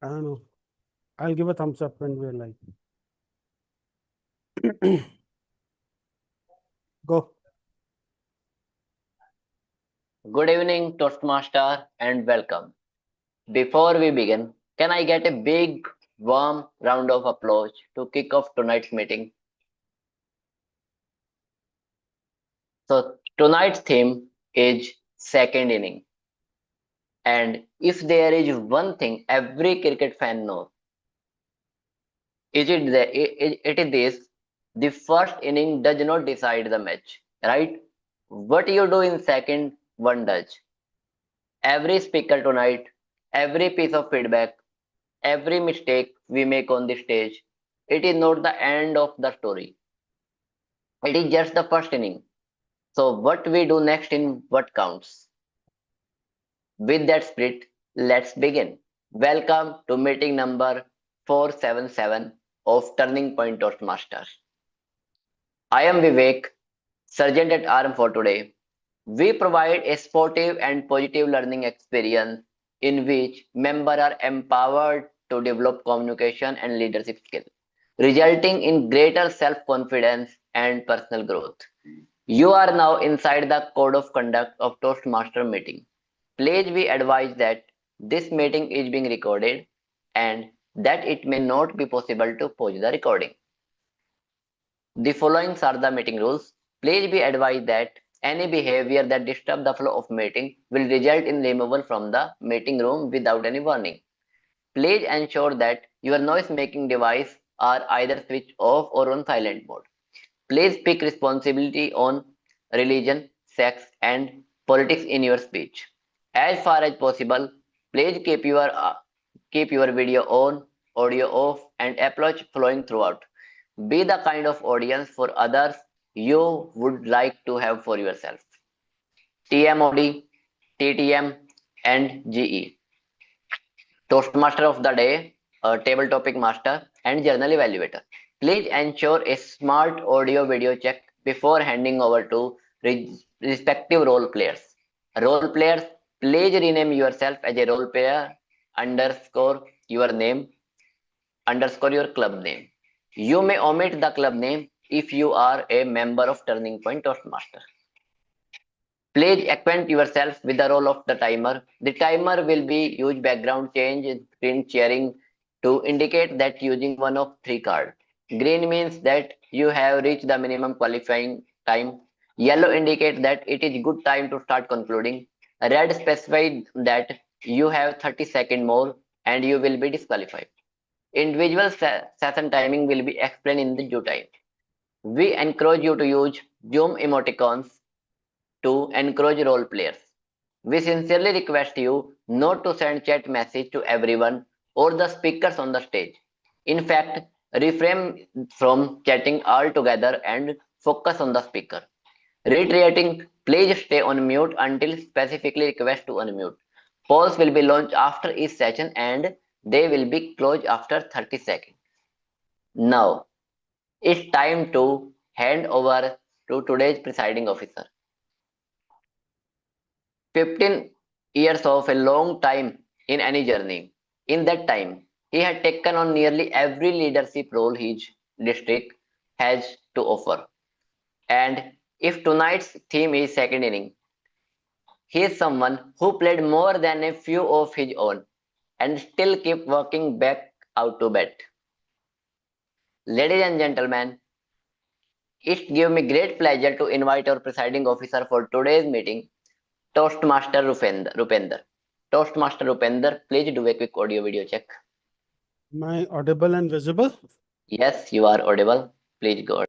I don't know. I'll give a thumbs up when we're like. Go. Good evening, Toastmaster, and welcome. Before we begin, can I get a big, warm round of applause to kick off tonight's meeting? So, tonight's theme is second inning. And if there is one thing every cricket fan knows, it is this: the first inning does not decide the match, right? What you do in second, one does. Every speaker tonight, every piece of feedback, every mistake we make on the stage, it is not the end of the story. It is just the first inning. So, what we do next in what counts. With that spirit, let's begin. Welcome to meeting number 477 of Turning Point Toastmasters. I am Vivek, Sergeant at Arm for today. We provide a sportive and positive learning experience in which members are empowered to develop communication and leadership skills, resulting in greater self-confidence and personal growth. You are now inside the code of conduct of Toastmaster meeting. Please be advised that this meeting is being recorded and that it may not be possible to pause the recording. The following are the meeting rules. Please be advised that any behavior that disturbs the flow of meeting will result in removal from the meeting room without any warning. Please ensure that your noise making device are either switched off or on silent mode. Please pick responsibility on religion, sex, and politics in your speech. As far as possible, please keep your video on, audio off, and approach flowing throughout. Be the kind of audience for others you would like to have for yourself. TMOD, TTM, and GE. Toastmaster of the day, table topic master, and journal evaluator. Please ensure a smart audio video check before handing over to respective role players. Role players, please rename yourself as a role player underscore your name underscore your club name. You may omit the club name if you are a member of Turning Point Toastmaster. Please acquaint yourself with the role of the timer. The timer will be use background change screen sharing to indicate that using one of three cards. Green means that you have reached the minimum qualifying time. Yellow indicates that it is good time to start concluding. Red specifies that you have 30 seconds more and you will be disqualified. Individual session timing will be explained in the due time. We encourage you to use Zoom emoticons to encourage role players. We sincerely request you not to send chat message to everyone or the speakers on the stage. In fact, refrain from chatting altogether and focus on the speaker. Reiterating, please stay on mute until specifically request to unmute. Polls will be launched after each session and they will be closed after 30 seconds. Now, it's time to hand over to today's presiding officer. 15 years of a long time in any journey. In that time, he had taken on nearly every leadership role his district has to offer. And if tonight's theme is second inning, he is someone who played more than a few of his own and still keep working back out to bat. Ladies and gentlemen, it gives me great pleasure to invite our presiding officer for today's meeting, Toastmaster Rupender. Toastmaster Rupender, please do a quick audio video check. Am I audible and visible? Yes, you are audible. Please go.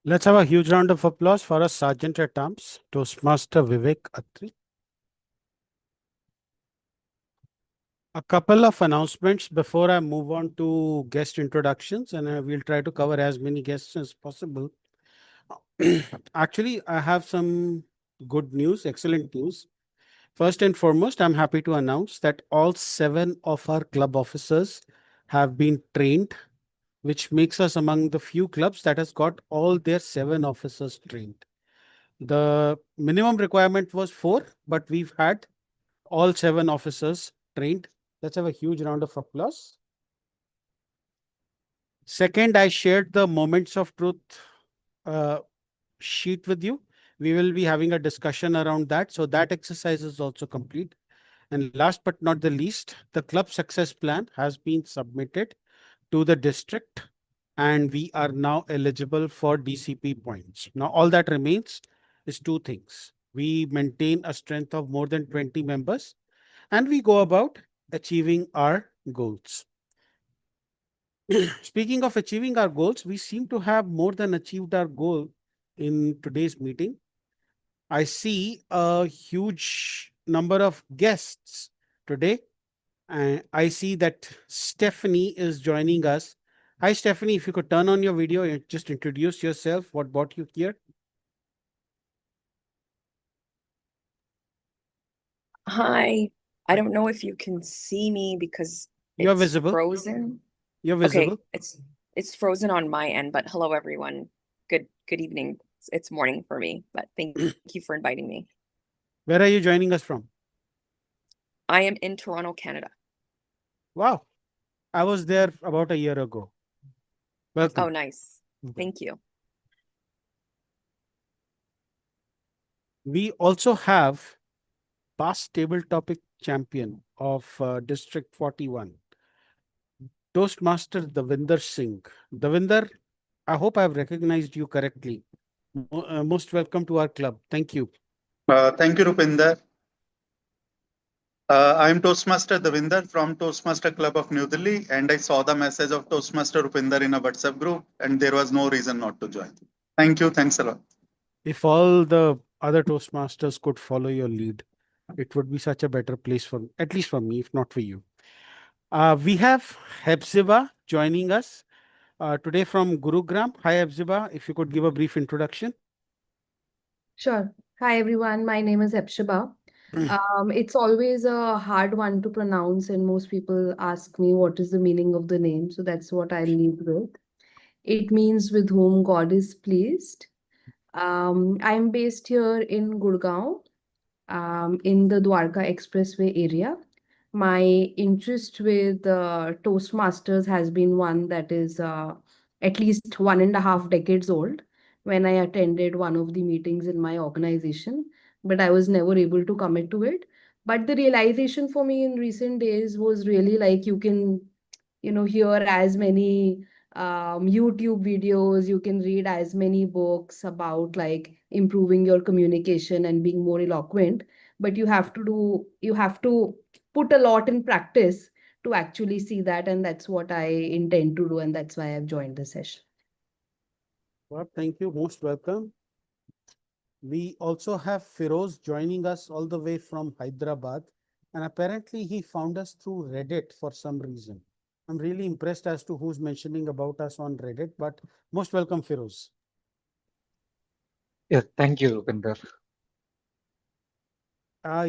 Let's have a huge round of applause for our Sergeant at Arms, Toastmaster Vivek Attri. A couple of announcements before I move on to guest introductions, and we'll try to cover as many guests as possible. Actually, I have some good news, excellent news. First and foremost, I'm happy to announce that all 7 of our club officers have been trained, which makes us among the few clubs that has got all their 7 officers trained. The minimum requirement was 4, but we've had all 7 officers trained. Let's have a huge round of applause. Second, I shared the moments of truth uh, sheet with you. We will be having a discussion around that. So that exercise is also complete. And last but not the least, the club success plan has been submitted to the district and we are now eligible for DCP points. Now, all that remains is two things. We maintain a strength of more than 20 members and we go about achieving our goals. Speaking of achieving our goals, we seem to have more than achieved our goal in today's meeting. I see a huge number of guests today. I see that Stephanie is joining us. Hi, Stephanie. If you could turn on your video and just introduce yourself, what brought you here? Hi. I Hi. don't know if you can see me because You're it's visible. frozen. You're Okay, visible. it's frozen on my end, but hello everyone. Good evening. It's morning for me, but thank you for inviting me. Where are you joining us from? I am in Toronto, Canada. Wow. I was there about a year ago. Oh, Welcome. nice. Thank you. We also have past table topic champion of District 41, Toastmaster Davinder Singh. Davinder, I hope I've recognized you correctly. Most welcome to our club. Thank you. Thank you, Rupinder. I am Toastmaster Davinder from Toastmaster Club of New Delhi, and I saw the message of Toastmaster Rupinder in a WhatsApp group, and there was no reason not to join. Thank you. Thanks a lot. If all the other Toastmasters could follow your lead, it would be such a better place for, at least for me, if not for you. We have Hepzibah joining us today from Gurugram. Hi, Hepzibah. If you could give a brief introduction. Sure. Hi, everyone. My name is Epshaba. It's always a hard one to pronounce, and most people ask me what is the meaning of the name. So that's what I lead with. It means with whom God is pleased. I'm based here in Gurgaon, in the Dwarka Expressway area. My interest with Toastmasters has been one that is at least 1.5 decades old when I attended one of the meetings in my organization, but I was never able to commit to it. But the realization for me in recent days was really like you can, hear as many YouTube videos, you can read as many books about like improving your communication and being more eloquent, but you have to put a lot in practice to actually see that. And that's what I intend to do. And that's why I've joined the session. Well, thank you. Most welcome. We also have Firoz joining us all the way from Hyderabad. And apparently he found us through Reddit for some reason. I'm really impressed as to who's mentioning about us on Reddit, but most welcome, Firoz. Yeah, thank you, Rupinder.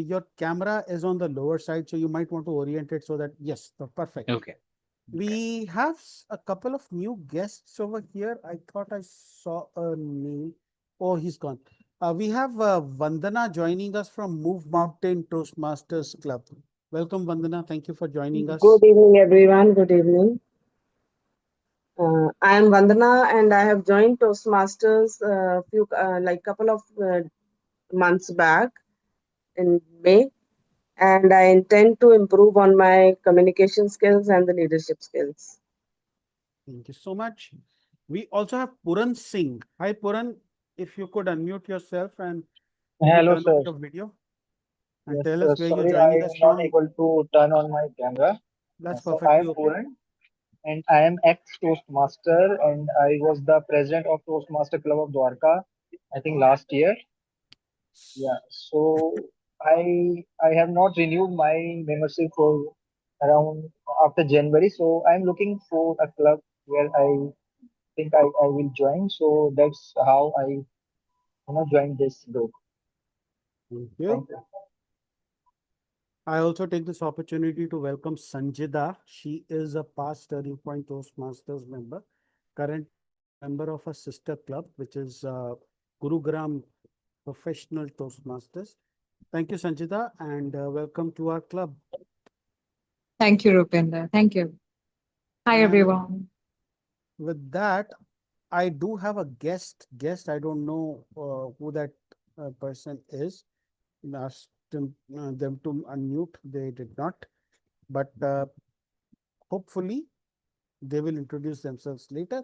Your camera is on the lower side, so you might want to orient it so that, yes, perfect. Okay. We have a couple of new guests over here. I thought I saw a name. Oh, he's gone. We have Vandana joining us from Move Mountain Toastmasters Club. Welcome, Vandana. Thank you for joining us. Good evening, everyone. Good evening. I am Vandana, and I have joined Toastmasters like couple of months back in May, and I intend to improve on my communication skills and the leadership skills. Thank you so much. We also have Puran Singh. Hi, Puran. If you could unmute yourself and maybe Hello, turn on sir. your video and Yes, tell us where you're sorry, I joining us am not from. able to turn on my camera. That's So I perfectly am okay. Puran, and I am ex-Toastmaster, and I was the president of Toastmaster Club of Dwarka, I think last year. Yeah, so I have not renewed my membership for around after January. So I'm looking for a club where I think I will join. So that's how I join this group. Thank you. Thank you. I also take this opportunity to welcome Sanjida. She is a past Turning Point Toastmasters member. Currently, she's a member of a sister club, which is Gurugram Professional Toastmasters. Thank you, Sanjida, and welcome to our club. Thank you, Rupinder. Thank you. Hi, And everyone. with that, I do have a guest. I don't know who that person is. I asked them to unmute. They did not. But hopefully, they will introduce themselves later.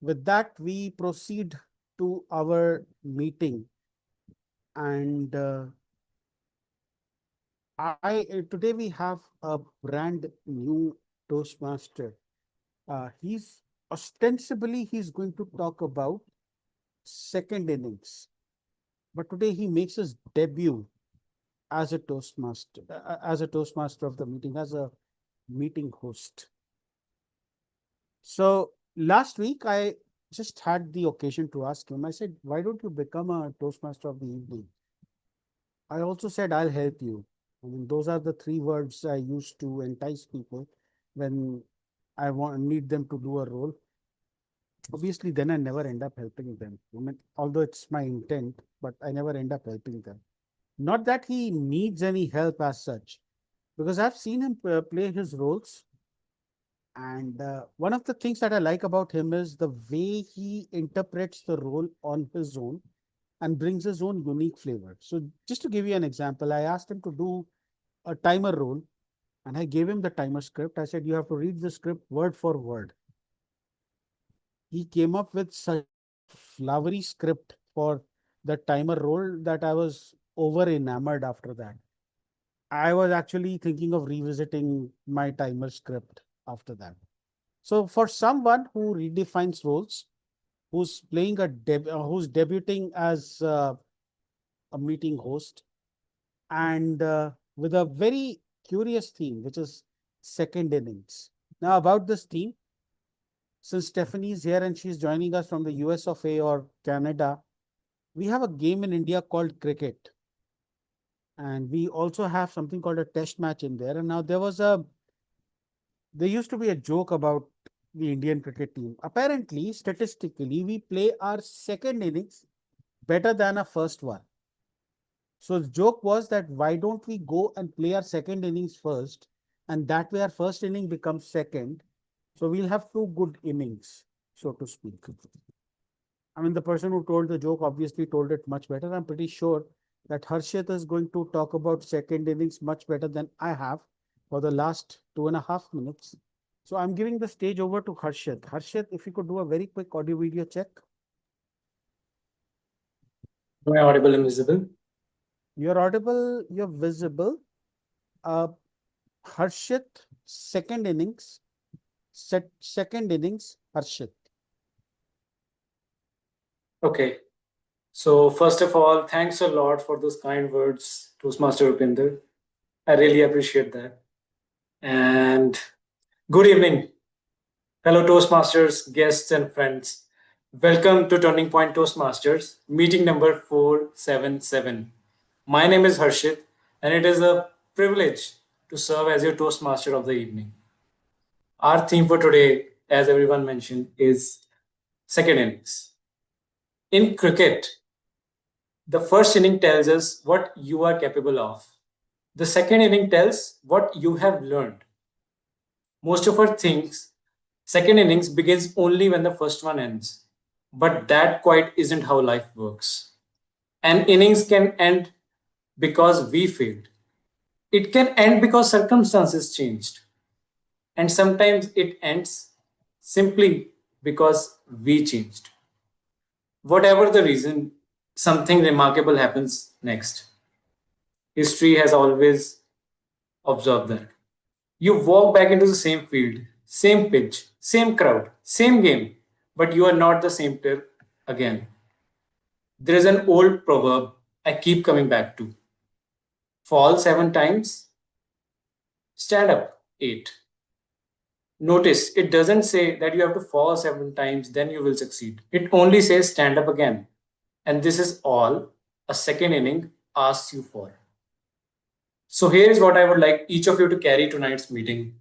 With that, we proceed to our meeting. And today we have a brand new Toastmaster. He's going to talk about second innings, but today he makes his debut as a Toastmaster of the meeting, as a meeting host. So last week I just had the occasion to ask him. I said, "Why don't you become a Toastmaster of the evening?" I also said, "I'll help you." I mean, those are the three words I use to entice people when I need them to do a role. Obviously, then I never end up helping them. I mean, although it's my intent, but I never end up helping them. Not that he needs any help as such, because I've seen him play his roles. And one of the things that I like about him is the way he interprets the role on his own and brings his own unique flavor. So, just to give you an example, I asked him to do a timer role and I gave him the timer script. I said, "You have to read the script word for word." He came up with such a flowery script for the timer role that I was over enamored after that. I was actually thinking of revisiting my timer script after that. So for someone who redefines roles, who's playing who's debuting as a meeting host, and with a very curious theme, which is second innings. Now about this theme, since Stephanie is here and she's joining us from the US of A or Canada, we have a game in India called cricket. And we also have something called a test match in there. And now there used to be a joke about the Indian cricket team. Apparently, statistically, we play our second innings better than our first one. So the joke was that why don't we go and play our second innings first, and that way our first inning becomes second. So we'll have two good innings, so to speak. I mean, the person who told the joke obviously told it much better. I'm pretty sure that Harshit is going to talk about second innings much better than I have for the last 2.5 minutes. So I'm giving the stage over to Harshit. Harshit, if you could do a very quick audio video check. Am I audible and visible? You're audible, you're visible. Uh, Harshit, second innings, second innings, Harshit. Okay. So first of all, thanks a lot for those kind words, Toastmaster Rupinder. I really appreciate that. And good evening, fellow Toastmasters, guests, and friends. Welcome to Turning Point Toastmasters, meeting number 477. My name is Harshit, and it is a privilege to serve as your Toastmaster of the evening. Our theme for today, as everyone mentioned, is second innings. In cricket, the first inning tells us what you are capable of. The second inning tells what you have learned. Most of our things, second innings begins only when the first one ends. But that quite isn't how life works. An innings can end because we failed. It can end because circumstances changed. And sometimes it ends simply because we changed. Whatever the reason, something remarkable happens next. History has always observed that. You walk back into the same field, same pitch, same crowd, same game, but you are not the same player again. There is an old proverb I keep coming back to: fall 7 times, stand up 8. Notice it doesn't say that you have to fall 7 times, then you will succeed. It only says stand up again. And this is all a second inning asks you for. So here is what I would like each of you to carry tonight's meeting.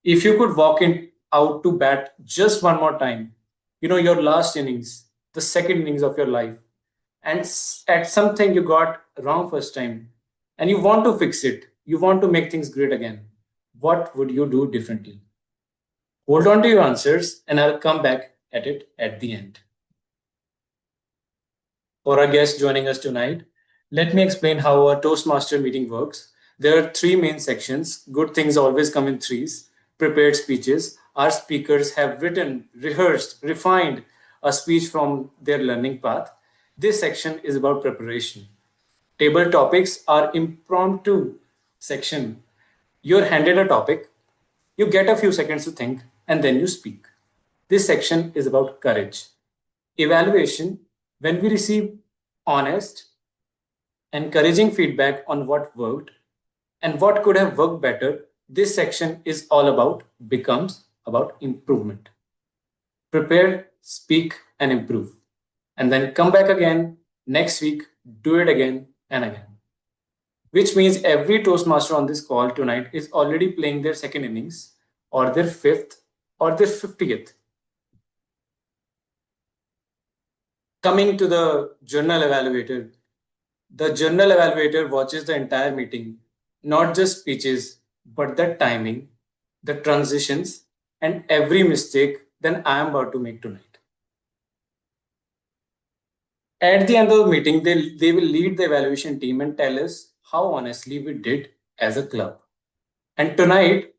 If you could walk in out to bat just one more time, your last innings, the second innings of your life, and at something you got wrong first time, and you want to fix it, you want to make things great again, what would you do differently? Hold on to your answers and I'll come back at it at the end. For our guests joining us tonight, let me explain how a Toastmaster meeting works. There are three main sections. Good things always come in threes. Prepared speeches. Our speakers have written, rehearsed, refined a speech from their learning path. This section is about preparation. Table topics are impromptu section. You're handed a topic, you get a few seconds to think, and then you speak. This section is about courage. Evaluation, when we receive honest, encouraging feedback on what worked and what could have worked better, this section is all about, becomes about improvement. Prepare, speak, and improve. And then come back again next week, do it again and again. Which means every Toastmaster on this call tonight is already playing their second innings, or their fifth, or their 50th. Coming to the journal evaluator, the journal evaluator watches the entire meeting, not just speeches, but the timing, the transitions, and every mistake that I am about to make tonight. At the end of the meeting, they will lead the evaluation team and tell us how honestly we did as a club. And tonight,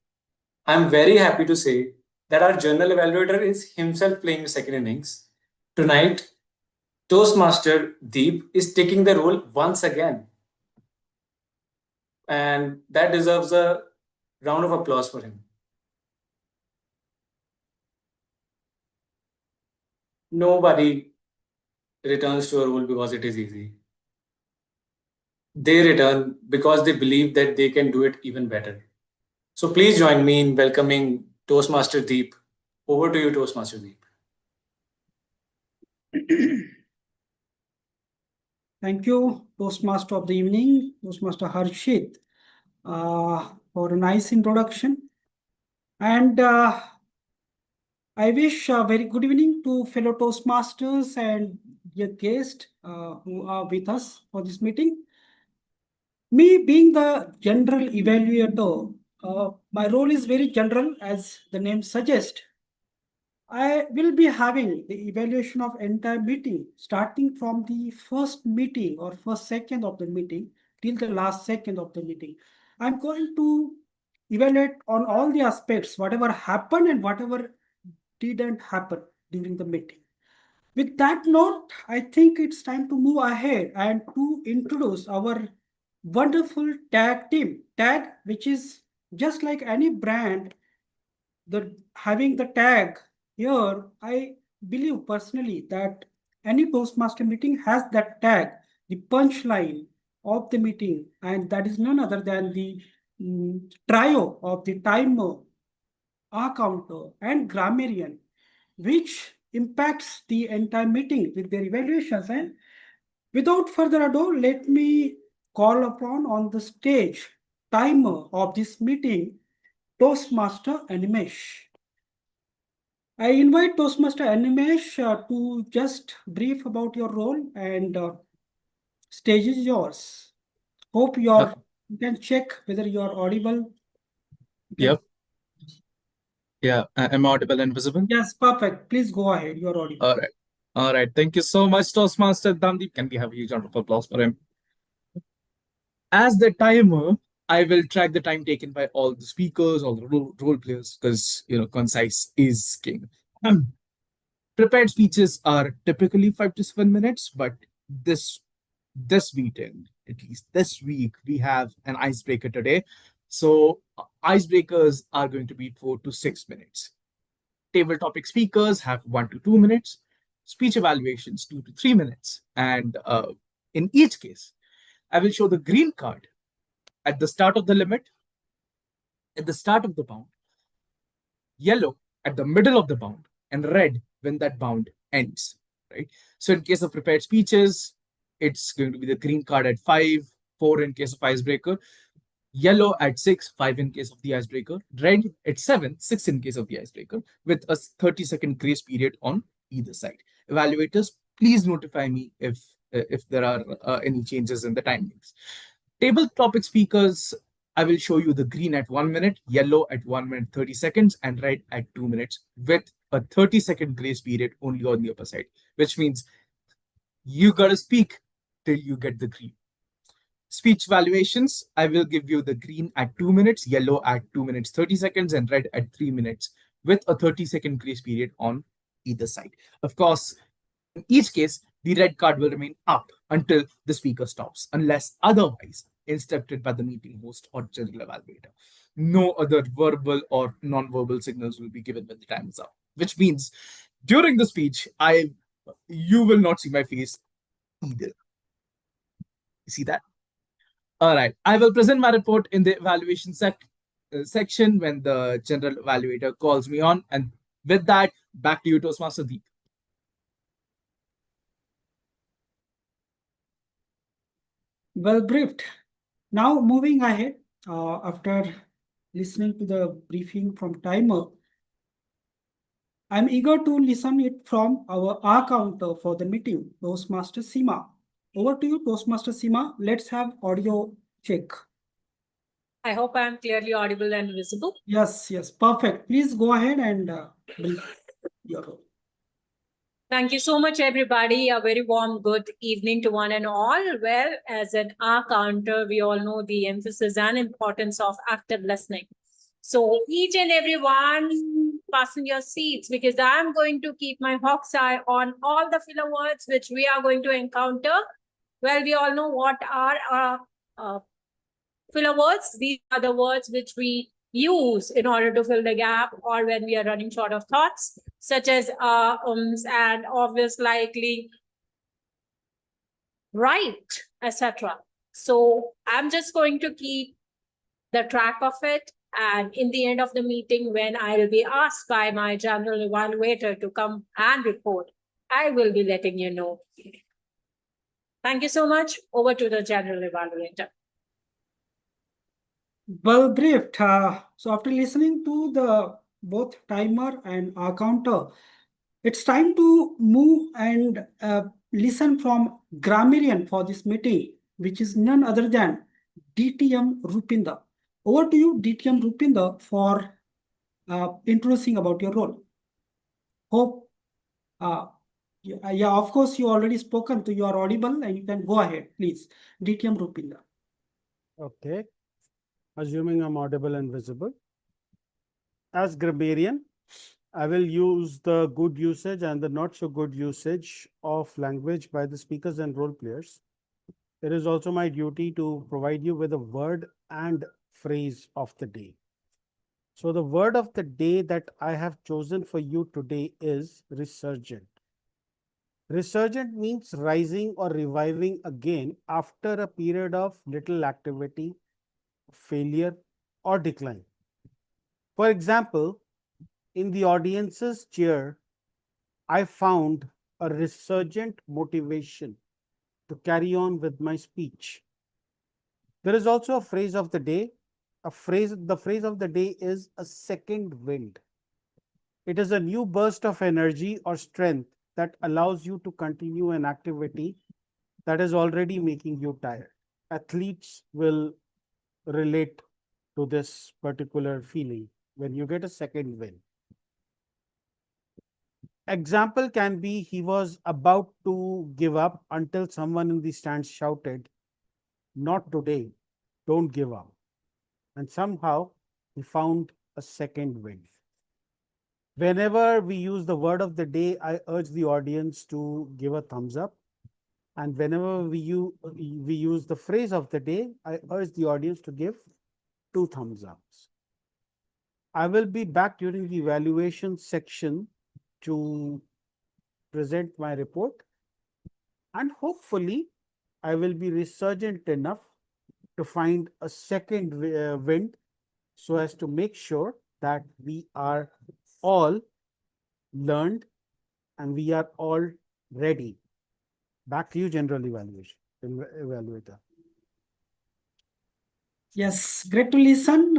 I'm very happy to say that our journal evaluator is himself playing the second innings. Tonight, Toastmaster Deep is taking the role once again. And that deserves a round of applause for him. Nobody returns to a role because it is easy. They return because they believe that they can do it even better. So please join me in welcoming Toastmaster Deep. Over to you, Toastmaster Deep. Thank you, Toastmaster of the evening, Toastmaster Harshit, for a nice introduction. And I wish a very good evening to fellow Toastmasters and your guests who are with us for this meeting. Me being the general evaluator, my role is very general, as the name suggests. I will be having the evaluation of entire meeting, starting from the first meeting or first second of the meeting till the last second of the meeting. I'm going to evaluate on all the aspects, whatever happened and whatever didn't happen during the meeting. With that note, I think it's time to move ahead and to introduce our wonderful tag team. Tag, which is just like any brand, having the tag here, I believe personally that any Toastmaster meeting has that tag, the punchline of the meeting, and that is none other than the trio of the timer, R counter, and grammarian, which impacts the entire meeting with their evaluations. And without further ado, let me call upon on the stage timer of this meeting, Toastmaster Animesh. I invite Toastmaster Animesh to just brief about your role, and stage is yours. Hope you can check whether you are audible. Yep. Yeah, I'm audible and visible. Yes, perfect. Please go ahead. You are audible. All right. All right. Thank you so much, Toastmaster Dandeep. Can we have a huge round of applause for him? As the timer, I will track the time taken by all the speakers, all the role players, because concise is king. Prepared speeches are typically 5 to 7 minutes, but this weekend, at least this week, we have an icebreaker today. So icebreakers are going to be 4 to 6 minutes. Table topic speakers have 1 to 2 minutes. Speech evaluations 2 to 3 minutes. And in each case, I will show the green card at the start of the limit, at the start of the bound, yellow at the middle of the bound, and red when that bound ends, right? So in case of prepared speeches, it's going to be the green card at 5, 4 in case of icebreaker, yellow at 6, 5 in case of the icebreaker, red at 7, 6 in case of the icebreaker, with a 30-second grace period on either side. Evaluators, please notify me if there are any changes in the timings. Table topic speakers, I will show you the green at 1 minute, yellow at 1 minute 30 seconds, and red at 2 minutes with a 30-second grace period only on the upper side, which means you gotta speak till you get the green. Speech valuations, I will give you the green at 2 minutes, yellow at 2 minutes 30 seconds, and red at 3 minutes with a 30-second grace period on either side. Of course, in each case, the red card will remain up until the speaker stops, unless otherwise instructed by the meeting host or general evaluator. No other verbal or non-verbal signals will be given when the time is up, which means during the speech, you will not see my face either. You see that? All right. I will present my report in the evaluation section when the general evaluator calls me on. And with that, back to you, Toastmaster Deep. Well briefed. Now moving ahead, after listening to the briefing from timer, I'm eager to listen it from our R counter for the meeting, Toastmaster Seema. Over to you, Toastmaster Seema. Let's have audio check. I hope I am clearly audible and visible. Yes, perfect. Please go ahead and brief your role. Thank you so much, everybody. A very warm good evening to one and all. Well, as an R counter, we all know the emphasis and importance of active listening. So each and every one, fasten your seats because I'm going to keep my hawk's eye on all the filler words which we are going to encounter. Well, we all know what are filler words. These are the words which we use in order to fill the gap or when we are running short of thoughts, such as and obvious, likely, right, etc. So I'm just going to keep the track of it. And in the end of the meeting, when I will be asked by my general evaluator to come and report, I will be letting you know. Thank you so much. Over to the general evaluator. Well briefed. So after listening to the both timer and our counter, it's time to move and listen from grammarian for this meeting, which is none other than DTM Rupinder. Over to you, DTM Rupinder, for introducing about your role. Hope, yeah, of course, you already spoken to, you are audible and you can go ahead, please. DTM Rupinder. Okay. Assuming I'm audible and visible. As grammarian, I will use the good usage and the not so good usage of language by the speakers and role players. It is also my duty to provide you with a word and phrase of the day. So the word of the day that I have chosen for you today is resurgent. Resurgent means rising or reviving again after a period of little activity, failure, or decline. For example, in the audience's chair, I found a resurgent motivation to carry on with my speech. There is also a phrase of the day. The phrase of the day is a second wind. It is a new burst of energy or strength that allows you to continue an activity that is already making you tired. Athletes will relate to this particular feeling when you get a second wind. Example can be he was about to give up until someone in the stands shouted, "Not today, don't give up." And somehow he found a second wind. Whenever we use the word of the day, I urge the audience to give a thumbs up. And whenever we use the phrase of the day, I urge the audience to give 2 thumbs ups. I will be back during the evaluation section to present my report, and hopefully I will be resurgent enough to find a second wind so as to make sure that we are all learned and we are all ready. Back to you, general evaluator. Yes, great to listen.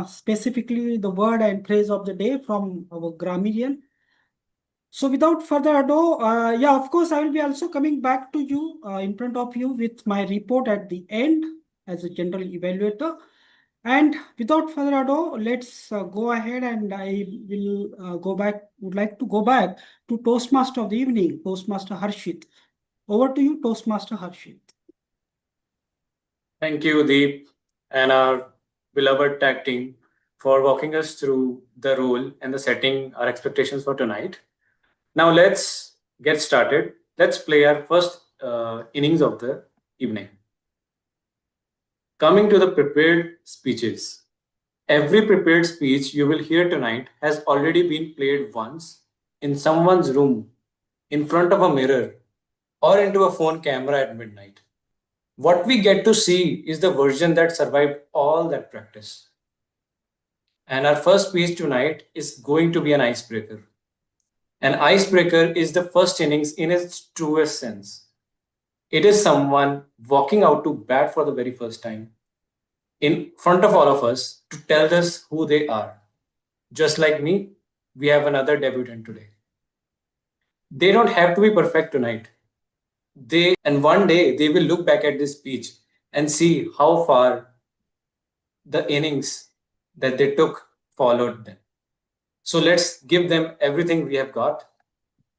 Specifically, the word and phrase of the day from our grammarian. So without further ado, yeah, of course, I will be also coming back to you in front of you with my report at the end as a general evaluator. And without further ado, let's go ahead, and I will would like to go back to Toastmaster of the evening, Toastmaster Harshit. Over to you, Toastmaster Harshit. Thank you, Deep, and our beloved tag team for walking us through the role and the setting our expectations for tonight. Now let's get started. Let's play our first innings of the evening. Coming to the prepared speeches. Every prepared speech you will hear tonight has already been played once in someone's room, in front of a mirror, or into a phone camera at midnight. What we get to see is the version that survived all that practice. And our first speech tonight is going to be an icebreaker. An icebreaker is the first innings in its truest sense. It is someone walking out to bat for the very first time in front of all of us to tell us who they are. Just like me, we have another debutant today. They don't have to be perfect tonight. And one day they will look back at this speech and see how far the innings that they took followed them. So let's give them everything we have got.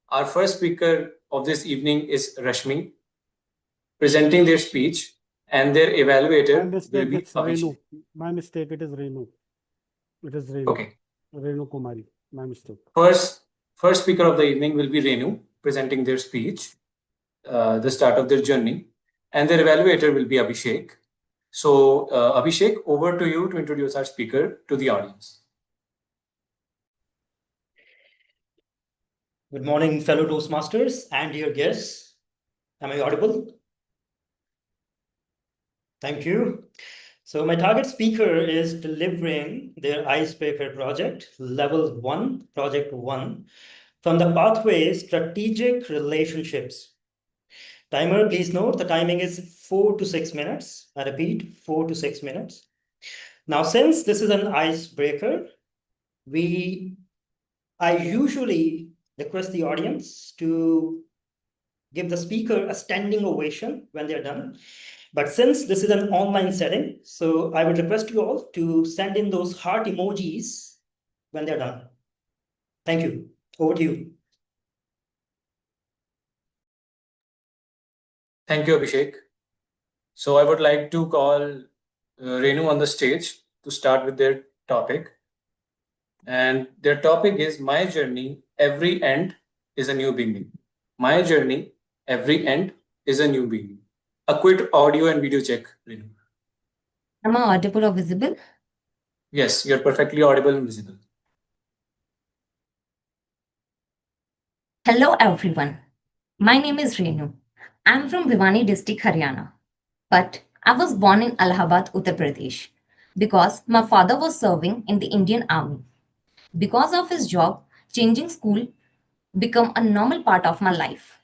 Our first speaker of this evening is Rashmi, presenting their speech, and their evaluator will be Abhishek. My mistake, it is Renu. It is Renu. Okay. Renu Kumari. My mistake. First speaker of the evening will be Renu, presenting their speech, the start of their journey, and their evaluator will be Abhishek. So, Abhishek, over to you to introduce our speaker to the audience. Good morning, fellow Toastmasters and dear guests. Am I audible? Thank you. So my target speaker is delivering their icebreaker project, level 1, project 1, from the pathway strategic relationships. Timer, please note the timing is 4 to 6 minutes. I repeat, 4 to 6 minutes. Now, since this is an icebreaker, I usually request the audience to give the speaker a standing ovation when they're done. But since this is an online setting, so I would request you all to send in those heart emojis when they're done. Thank you. Over to you. Thank you, Abhishek. So I would like to call Renu on the stage to start with their topic. And their topic is My Journey, Every End is a New Beginning. My Journey, Every End is a New Beginning. A quick audio and video check, Renu. Am I audible or visible? Yes, you're perfectly audible and visible. Hello, everyone. My name is Renu. I'm from Bhiwani district, Haryana. But I was born in Allahabad, Uttar Pradesh, because my father was serving in the Indian Army. Because of his job, changing school became a normal part of my life.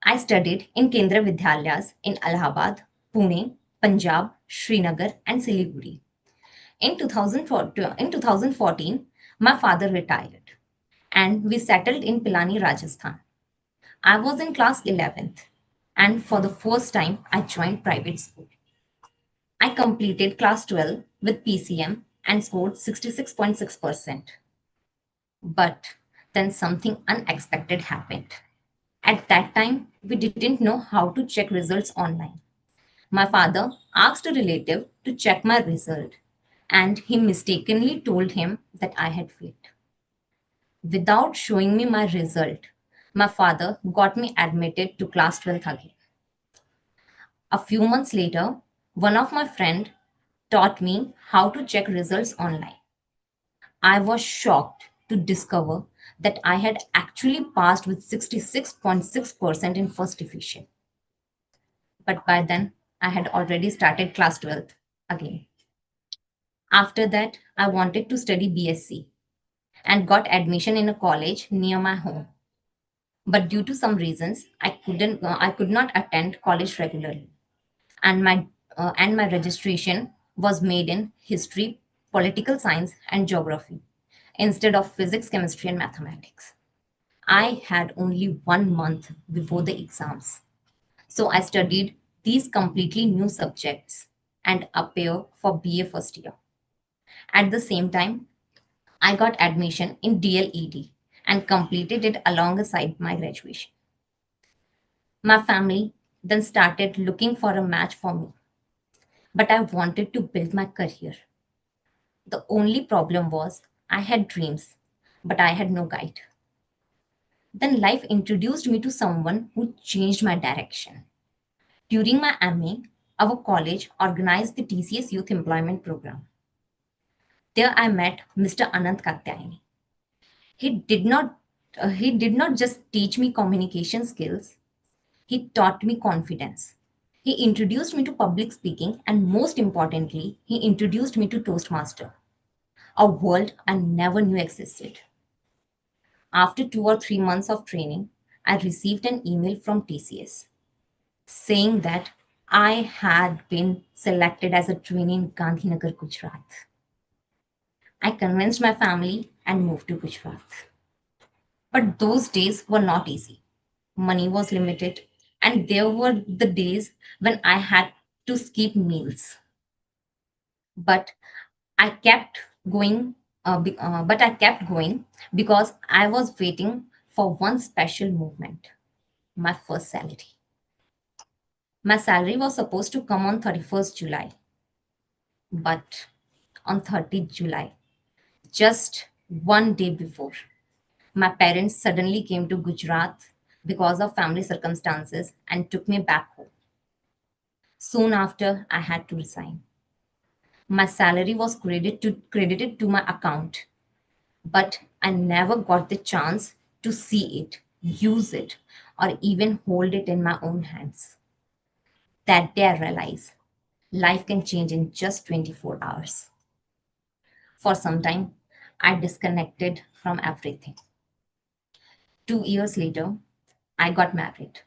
I studied in Kendra Vidyalayas in Allahabad, Pune, Punjab, Srinagar, and Siliguri. In 2014, my father retired and we settled in Pilani, Rajasthan. I was in class 11th and for the first time I joined private school. I completed class 12 with PCM and scored 66.6%. But then something unexpected happened. At that time, we didn't know how to check results online. My father asked a relative to check my result, and he mistakenly told him that I had failed. Without showing me my result, my father got me admitted to class 12th again. A few months later, one of my friends taught me how to check results online. I was shocked to discover that I had actually passed with 66.6% in first division. But by then, I had already started class 12th again. After that, I wanted to study BSc and got admission in a college near my home. But due to some reasons, I could not attend college regularly, and my registration was made in history, political science, and geography instead of physics, chemistry, and mathematics. I had only 1 month before the exams, so I studied these completely new subjects and appear for BA first year. At the same time, I got admission in DLED and completed it alongside my graduation. My family then started looking for a match for me, but I wanted to build my career. The only problem was I had dreams, but I had no guide. Then life introduced me to someone who changed my direction. During my MA, our college organized the TCS Youth Employment Program. There I met Mr. Anant Katyayani. He did not he did not just teach me communication skills, he taught me confidence. He introduced me to public speaking, and most importantly, he introduced me to Toastmaster, a world I never knew existed. After 2 or 3 months of training, I received an email from TCS saying that I had been selected as a trainee in Gandhinagar, Gujarat. I convinced my family and moved to Gujarat. But those days were not easy. Money was limited, and there were the days when I had to skip meals. But I kept going. But I kept going because I was waiting for one special moment: my first salary. My salary was supposed to come on 31st July, but on 30th July, just one day before, my parents suddenly came to Gujarat because of family circumstances and took me back home. Soon after, I had to resign. My salary was credited to my account, but I never got the chance to see it, use it, or even hold it in my own hands. That day I realized life can change in just 24 hours. For some time, I disconnected from everything. 2 years later, I got married.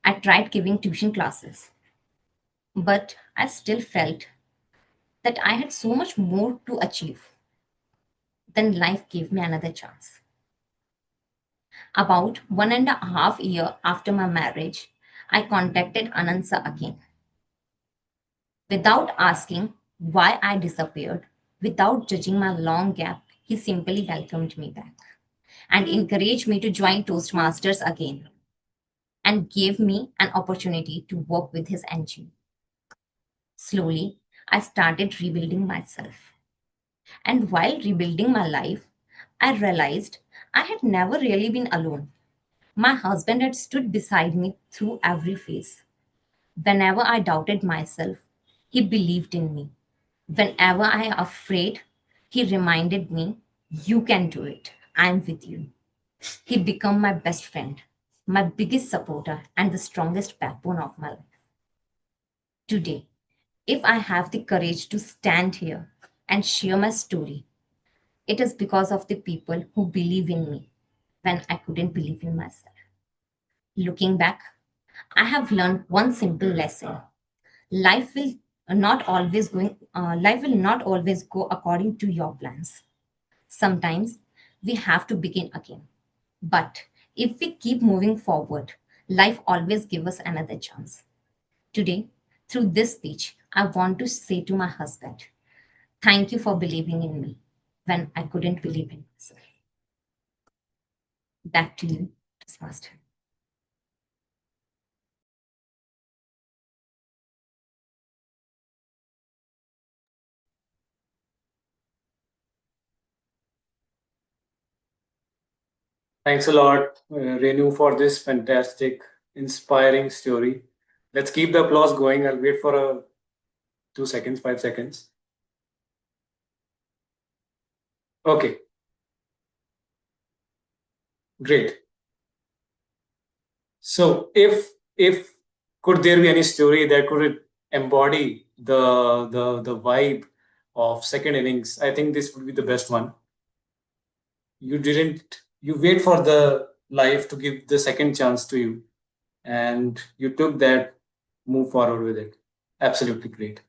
I tried giving tuition classes, but I still felt that I had so much more to achieve. Then life gave me another chance. About 1.5 years after my marriage, I contacted Anansa again. Without asking why I disappeared, without judging my long gap, he simply welcomed me back and encouraged me to join Toastmasters again and gave me an opportunity to work with his engine. Slowly, I started rebuilding myself. And while rebuilding my life, I realized I had never really been alone. My husband had stood beside me through every phase. Whenever I doubted myself, he believed in me. Whenever I afraid, he reminded me, "You can do it. I'm with you." He became my best friend, my biggest supporter, and the strongest backbone of my life. Today, if I have the courage to stand here and share my story, it is because of the people who believe in me when I couldn't believe in myself. Looking back, I have learned one simple lesson. Life will life will not always go according to your plans. Sometimes we have to begin again. But if we keep moving forward, life always gives us another chance. Today, through this speech, I want to say to my husband, thank you for believing in me when I couldn't believe in myself. Back to you, Toastmaster. Thanks a lot, Renu, for this fantastic, inspiring story. Let's keep the applause going. I'll wait for 2 seconds, 5 seconds. Okay, great. So, if could there be any story that could embody the vibe of second innings, I think this would be the best one. You wait for the life to give the second chance to you, and you took that, move forward with it. Absolutely great.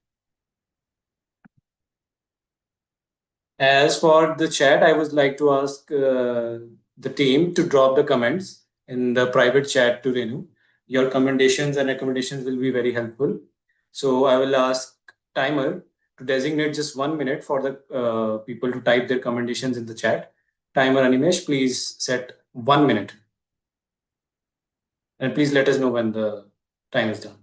As for the chat, I would like to ask the team to drop the comments in the private chat to Renu. Your commendations and recommendations will be very helpful. So I will ask Timer to designate just 1 minute for the people to type their commendations in the chat. Timer Animesh, please set 1 minute. And please let us know when the time is done.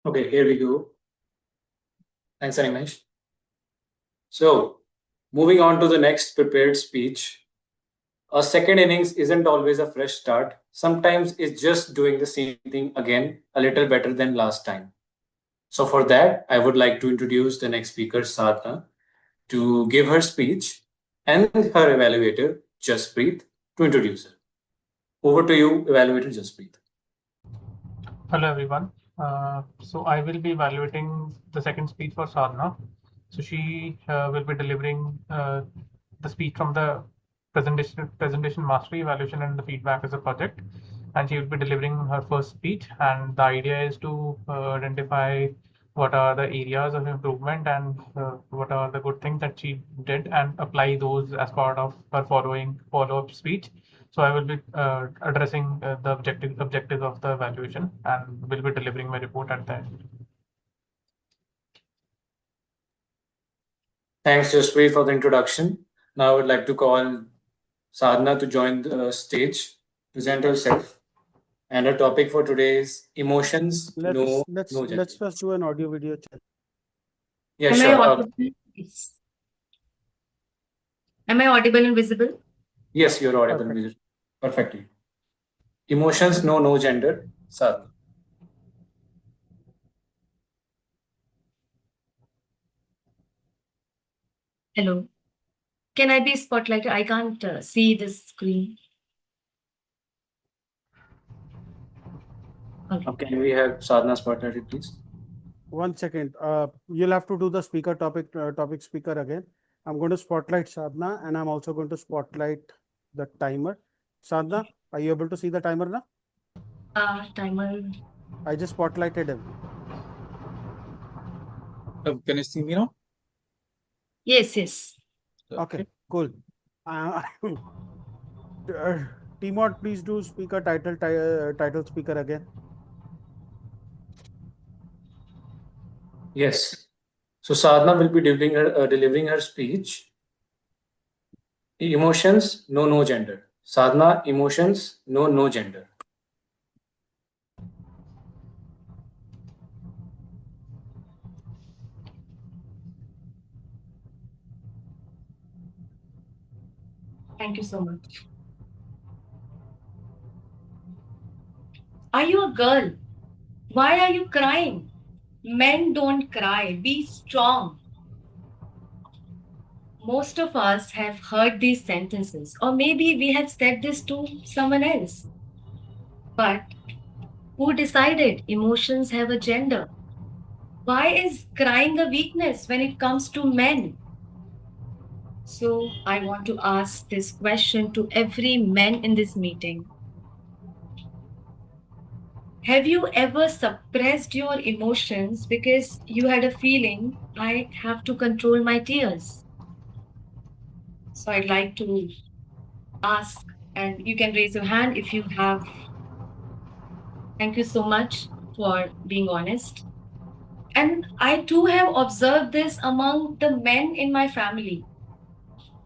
Okay, here we go. Thanks, Animesh. So, moving on to the next prepared speech. A second innings isn't always a fresh start. Sometimes it's just doing the same thing again, a little better than last time. So, for that, I would like to introduce the next speaker, Sadhna, to give her speech, and her evaluator, Jaspreet, to introduce her. Over to you, evaluator Jaspreet. Hello everyone. So I will be evaluating the second speech for Sadhna. So she will be delivering the speech from the presentation mastery evaluation and the feedback as a project, and she will be delivering her first speech. And the idea is to identify what are the areas of improvement and what are the good things that she did, and apply those as part of her follow-up speech. So I will be addressing the objectives of the evaluation, and will be delivering my report at the end. Thanks, Jaspreet, for the introduction. Now I would like to call Sadhna to join the stage, present herself. And her topic for today is emotions, no Let's gender. first do an audio video check. Yeah, Am I sure. audible? Yes. Am I audible and visible? Yes, you're audible and visible perfectly. Emotions, no gender. Sadhna. Hello. Can I be spotlighted? I can't see the screen. Okay. Can we have Sadhna spotlighted, please? 1 second. You'll have to do the topic speaker again. I'm going to spotlight Sadhna, and I'm also going to spotlight the timer. Sadhna, are you able to see the timer now? Timer. I just spotlighted him. Can you see me now? Yes. Okay, cool. Timot, please do speaker title speaker again. Yes. So Sadhna will be delivering her speech. Emotions, no gender. Sadhna, emotions, no gender. Thank you so much. Are you a girl? Why are you crying? Men don't cry. Be strong. Most of us have heard these sentences, or maybe we have said this to someone else. But who decided emotions have a gender? Why is crying a weakness when it comes to men? So I want to ask this question to every man in this meeting. Have you ever suppressed your emotions because you had a feeling, I have to control my tears? So I'd like to ask, and you can raise your hand if you have. Thank you so much for being honest. And I too have observed this among the men in my family.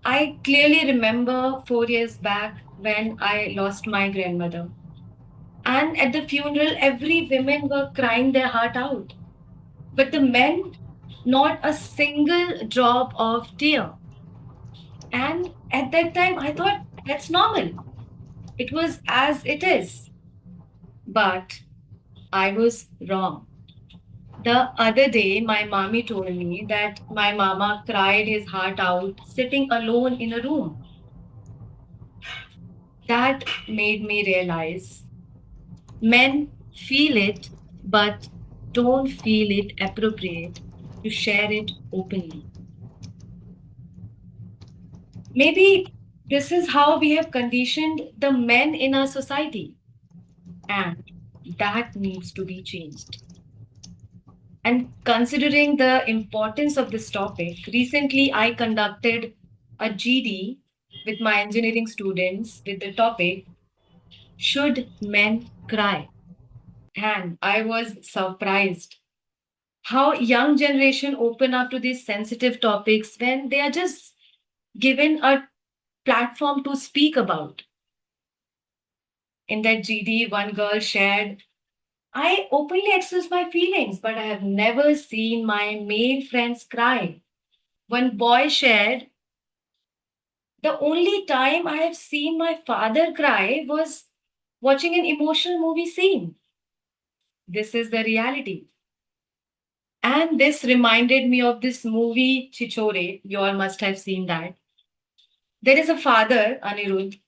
I clearly remember 4 years back when I lost my grandmother. And at the funeral, every women were crying their heart out. But the men, not a single drop of tear. And at that time, I thought that's normal. It was as it is. But I was wrong. The other day, my mommy told me that my mama cried his heart out sitting alone in a room. That made me realize men feel it, but don't feel it appropriate to share it openly. Maybe this is how we have conditioned the men in our society, and that needs to be changed. And considering the importance of this topic, recently I conducted a GD with my engineering students with the topic, Should Men Cry? And I was surprised how young generation open up to these sensitive topics when they are just given a platform to speak about. In that GD, one girl shared, I openly express my feelings, but I have never seen my male friends cry. One boy shared, the only time I have seen my father cry was watching an emotional movie scene. This is the reality. And this reminded me of this movie Chichore. You all must have seen that. There is a father, Anirudh,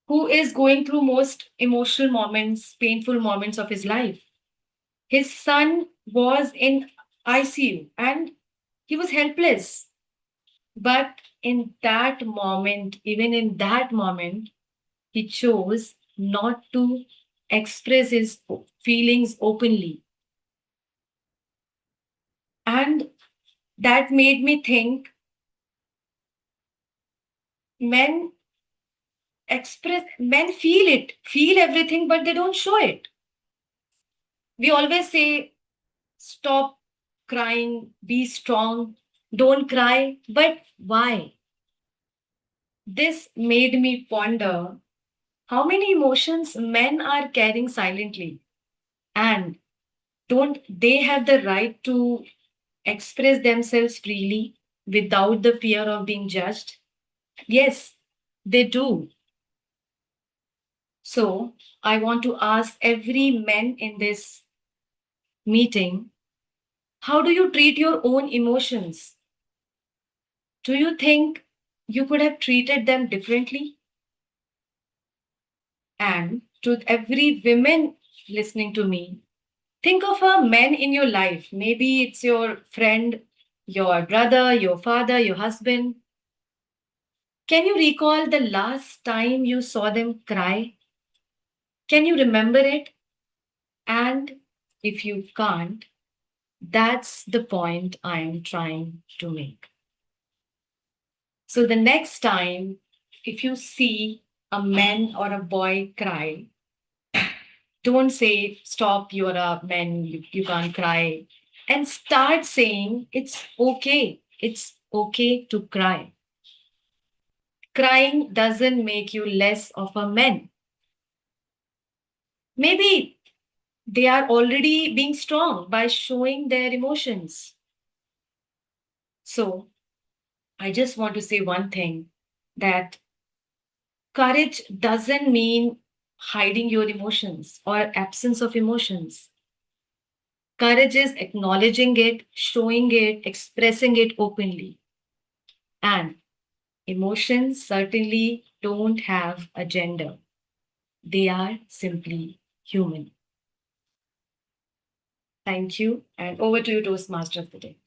who is going through most emotional moments, painful moments of his life. His son was in ICU and he was helpless. But in that moment, even in that moment, he chose not to express his feelings openly. And that made me think men men feel everything, but they don't show it. We always say, stop crying, be strong, don't cry. But why? This made me ponder how many emotions men are carrying silently. And don't they have the right to express themselves freely without the fear of being judged? Yes, they do. So I want to ask every man in this meeting, how do you treat your own emotions? Do you think you could have treated them differently? And to every woman listening to me, think of a man in your life. Maybe it's your friend, your brother, your father, your husband. Can you recall the last time you saw them cry? Can you remember it? And if you can't, that's the point I am trying to make. So the next time, if you see a man or a boy cry, don't say, stop, you're a man, you can't cry. And start saying, it's okay. It's okay to cry. Crying doesn't make you less of a man. Maybe they are already being strong by showing their emotions. So I just want to say one thing, that courage doesn't mean hiding your emotions or absence of emotions. Courage is acknowledging it, showing it, expressing it openly. And emotions certainly don't have a gender. They are simply human. Thank you. And over to you, Toastmaster of the day.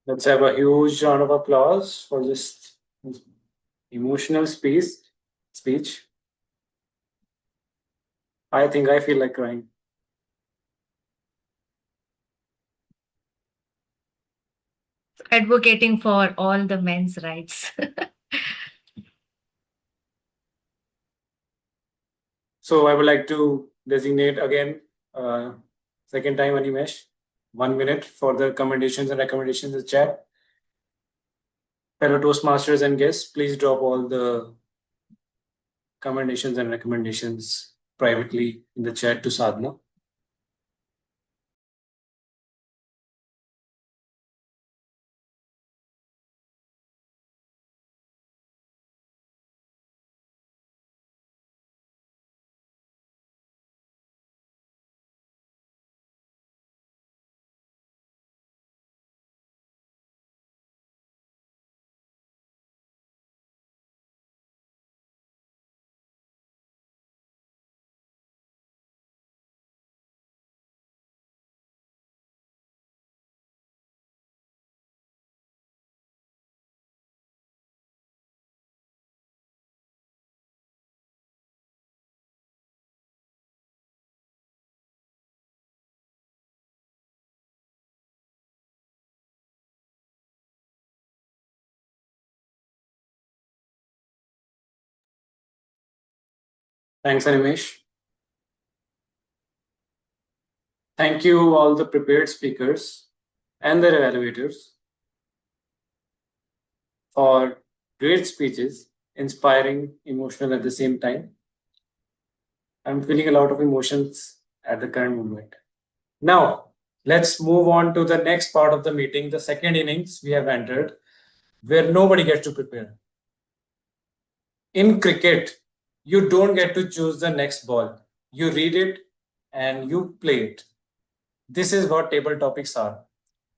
Let's have a huge round of applause for this emotional speech. I think I feel like crying. Advocating for all the men's rights. So I would like to designate again, second time Animesh. 1 minute for the commendations and recommendations in the chat. Fellow Toastmasters and guests, please drop all the commendations and recommendations privately in the chat to Sadhana. Thanks, Animesh. Thank you all the prepared speakers and their evaluators for great speeches, inspiring, emotional at the same time. I'm feeling a lot of emotions at the current moment. Now, let's move on to the next part of the meeting, the second innings we have entered, where nobody gets to prepare. In cricket, you don't get to choose the next ball. You read it and you play it. This is what table topics are.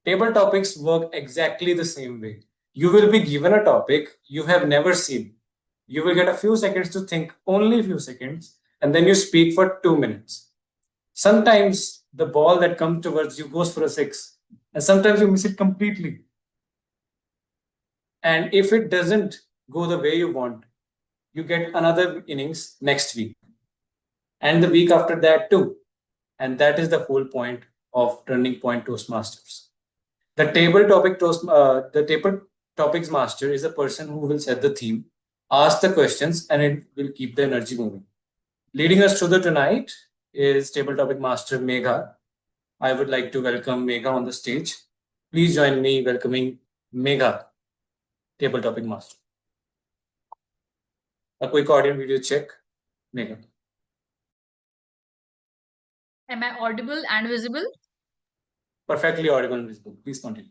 Table topics work exactly the same way. You will be given a topic you have never seen. You will get a few seconds to think, only a few seconds, and then you speak for 2 minutes. Sometimes the ball that comes towards you goes for a 6, and sometimes you miss it completely. And if it doesn't go the way you want, you get another innings next week, and the week after that too. And that is the whole point of Turning Point Toastmasters. The table topics master is a person who will set the theme, ask the questions, and it will keep the energy moving. Leading us through the tonight is table topic master Megha. I would like to welcome Megha on the stage. Please join me welcoming Megha, table topic master. A quick audio video check. Megha. Am I audible and visible? Perfectly audible and visible. Please continue.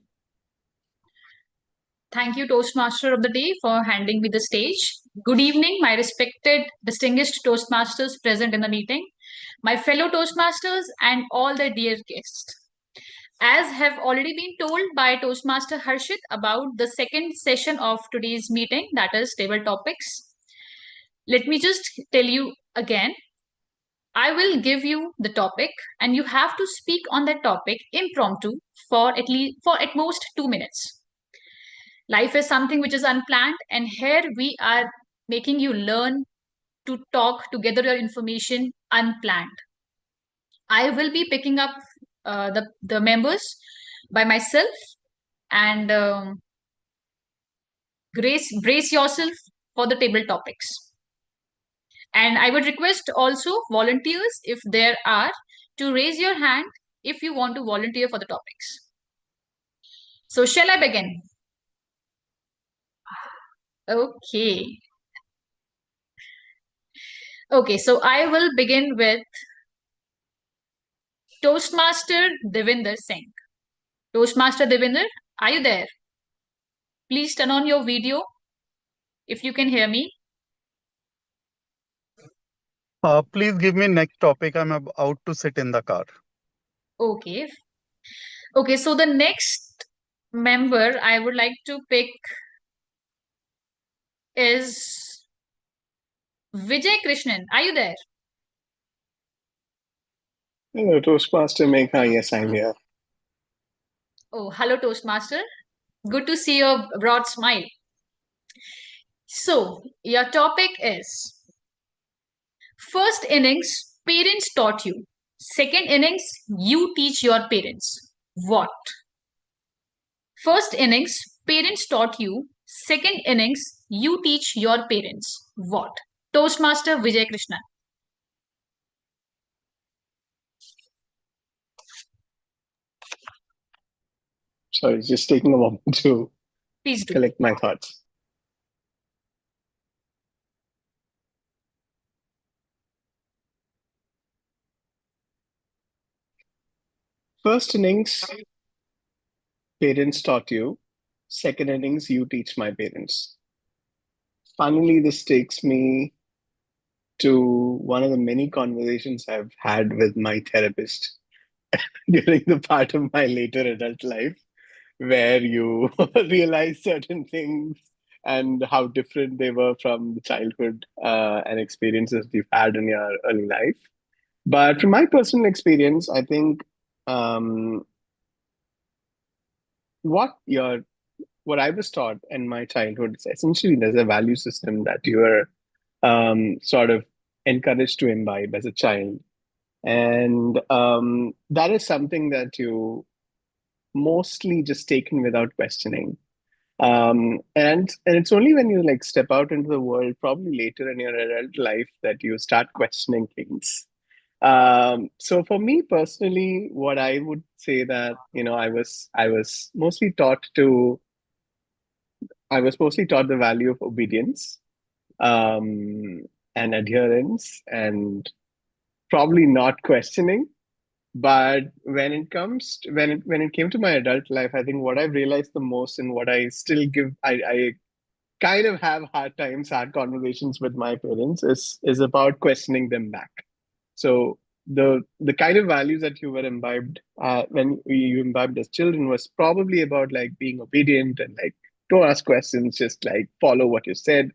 Thank you, Toastmaster of the Day, for handing me the stage. Good evening, my respected, distinguished Toastmasters present in the meeting, my fellow Toastmasters, and all the dear guests. As have already been told by Toastmaster Harshit about the second session of today's meeting, that is table topics. Let me just tell you again. I will give you the topic and you have to speak on that topic impromptu for at most 2 minutes. Life is something which is unplanned, and here we are making you learn to talk, to gather your information unplanned. I will be picking up the members by myself, and brace yourself for the table topics. And I would request also volunteers, if there are, to raise your hand if you want to volunteer for the topics. So shall I begin? Okay. Okay, so I will begin with Toastmaster Devinder Singh. Toastmaster Devinder, are you there? Please turn on your video if you can hear me. Please give me next topic. I'm about to sit in the car. Okay. Okay, so the next member I would like to pick is Vijay Krishnan. Are you there? Hello, Toastmaster Megha. Yes, I'm here. Oh, hello, Toastmaster. Good to see your broad smile. So, your topic is first innings, parents taught you. Second innings, you teach your parents. What? First innings, parents taught you. Second innings, you teach your parents. What? Toastmaster Vijay Krishna. Sorry, just taking a moment to Please do. collect my thoughts. First innings, parents taught you. Second innings, you teach my parents. Finally, this takes me to one of the many conversations I've had with my therapist during the part of my later adult life, where you realize certain things and how different they were from the childhood and experiences you've had in your early life. But from my personal experience, I think um, what your what I was taught in my childhood is essentially there's a value system that you are sort of encouraged to imbibe as a child. And that is something that you mostly just taken without questioning. And it's only when you like step out into the world, probably later in your adult life, that you start questioning things. So for me personally, what I would say that, I was mostly taught to I was mostly taught the value of obedience, um, and adherence, and probably not questioning. But when it came to my adult life, I think what I've realized the most, and what I still I kind of have hard conversations with my parents, is about questioning them back. So the kind of values that you were imbibed when you imbibed as children was probably about like being obedient and like don't ask questions, just like follow what you said.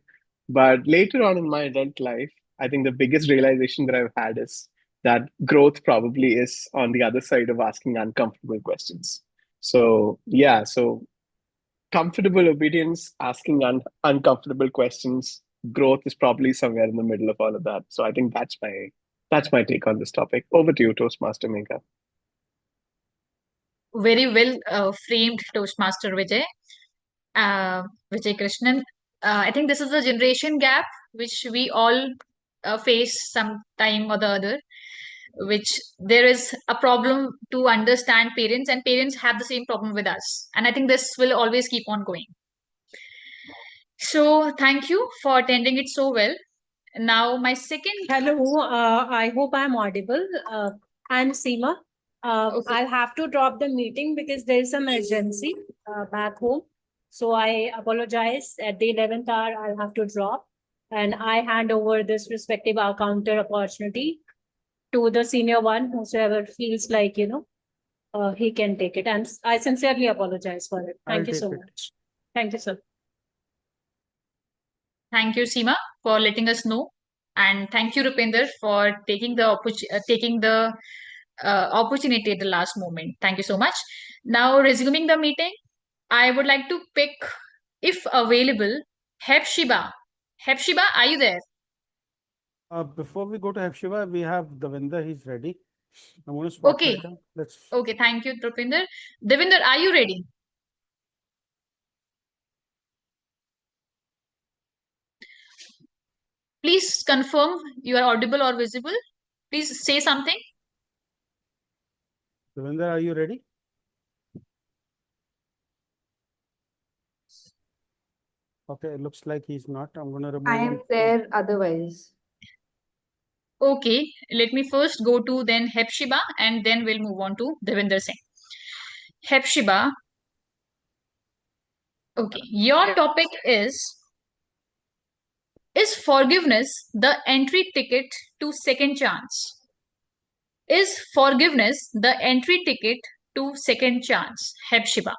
But later on in my adult life, I think the biggest realization that I've had is that growth probably is on the other side of asking uncomfortable questions. So yeah, so comfortable obedience, asking uncomfortable questions, growth is probably somewhere in the middle of all of that. So I think that's my take on this topic. Over to you, Toastmaster Megha. Very well framed, Toastmaster Vijay Krishnan. I think this is a generation gap which we all face some time or the other, which there is a problem to understand parents, and parents have the same problem with us. And I think this will always keep on going. So thank you for attending it so well. Now, my second. Hello, I hope I'm audible. I'm Seema. Okay. I'll have to drop the meeting because there's some urgency back home. So I apologize. At the 11th hour, I'll have to drop. And I hand over this respective counter opportunity to the senior one, whosoever feels like, he can take it. And I sincerely apologize for it. I'll Thank you take so it. much. Thank you, sir. Thank you, Seema, for letting us know, and thank you, Rupinder, for taking the opportunity at the last moment. Thank you so much. Now, resuming the meeting, I would like to pick, if available, Hepzibah. Hepzibah, are you there? Before we go to Hepzibah, we have Davinder. He's ready. I'm going to spotlight Okay. him. Let's. Okay, thank you, Rupinder. Devinder, are you ready? Please confirm you are audible or visible. Please say something. Davinder, are you ready? Okay, it looks like he's not. I'm going to remove I him. am there otherwise. Okay, let me first go to then Hepzibah, and then we'll move on to Devinder Singh. Hepzibah. Okay, your topic is forgiveness the entry ticket to second chance? Is forgiveness the entry ticket to second chance? Hepzibah.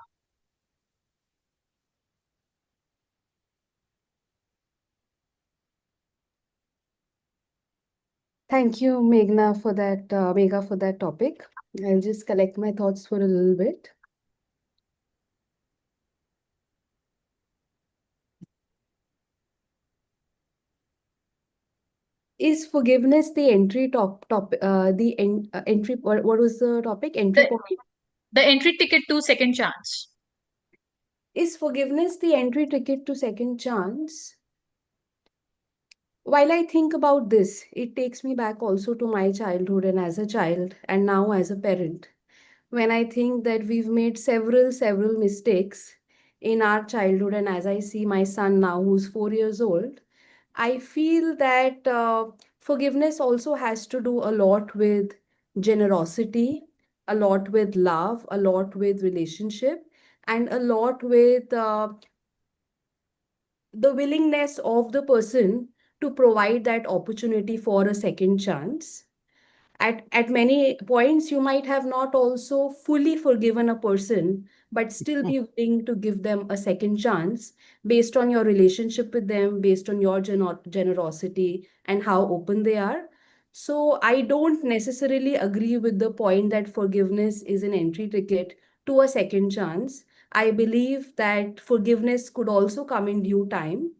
Thank you, Megha, for that topic. I'll just collect my thoughts for a little bit. Is forgiveness the entry entry, what was the topic? Entry point? The entry ticket to second chance. Is forgiveness the entry ticket to second chance? While I think about this, it takes me back also to my childhood and as a child and now as a parent. when I think that we've made several mistakes in our childhood, and as I see my son now, who's 4 years old, I feel that forgiveness also has to do a lot with generosity, a lot with love, a lot with relationship, and a lot with the willingness of the person to provide that opportunity for a second chance. At many points, you might have not also fully forgiven a person, but still be willing to give them a second chance based on your relationship with them, based on your generosity and how open they are. So I don't necessarily agree with the point that forgiveness is an entry ticket to a second chance. I believe that forgiveness could also come in due time.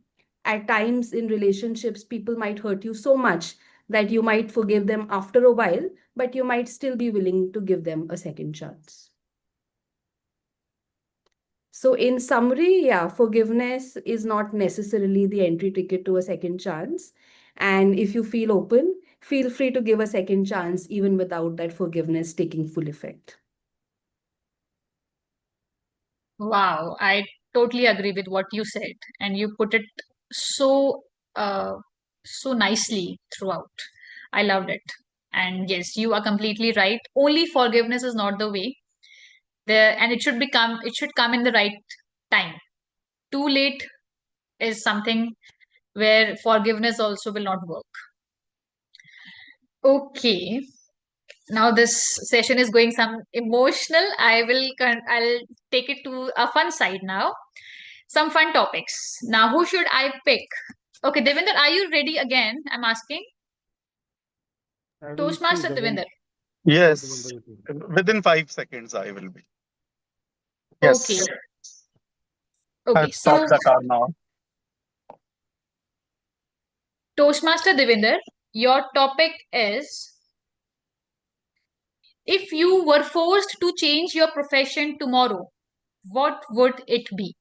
At times in relationships, people might hurt you so much that you might forgive them after a while, but you might still be willing to give them a second chance. So, in summary, yeah, forgiveness is not necessarily the entry ticket to a second chance. And if you feel open, feel free to give a second chance even without that forgiveness taking full effect. Wow, I totally agree with what you said, and you put it so so nicely throughout. I loved it. And yes, you are completely right. Only forgiveness is not the way. There, and it should come in the right time. Too late is something where forgiveness also will not work. Okay, now this session is going some emotional. I'll take it to a fun side now. Some fun topics. Now, who should I pick? Okay, Devinder, are you ready again? I'm asking. I will choose Toastmaster Devinder. Yes, within 5 seconds I will be. Okay. Yes, Okay, I've stopped so the car now. Toastmaster Devinder, your topic is if you were forced to change your profession tomorrow, what would it be?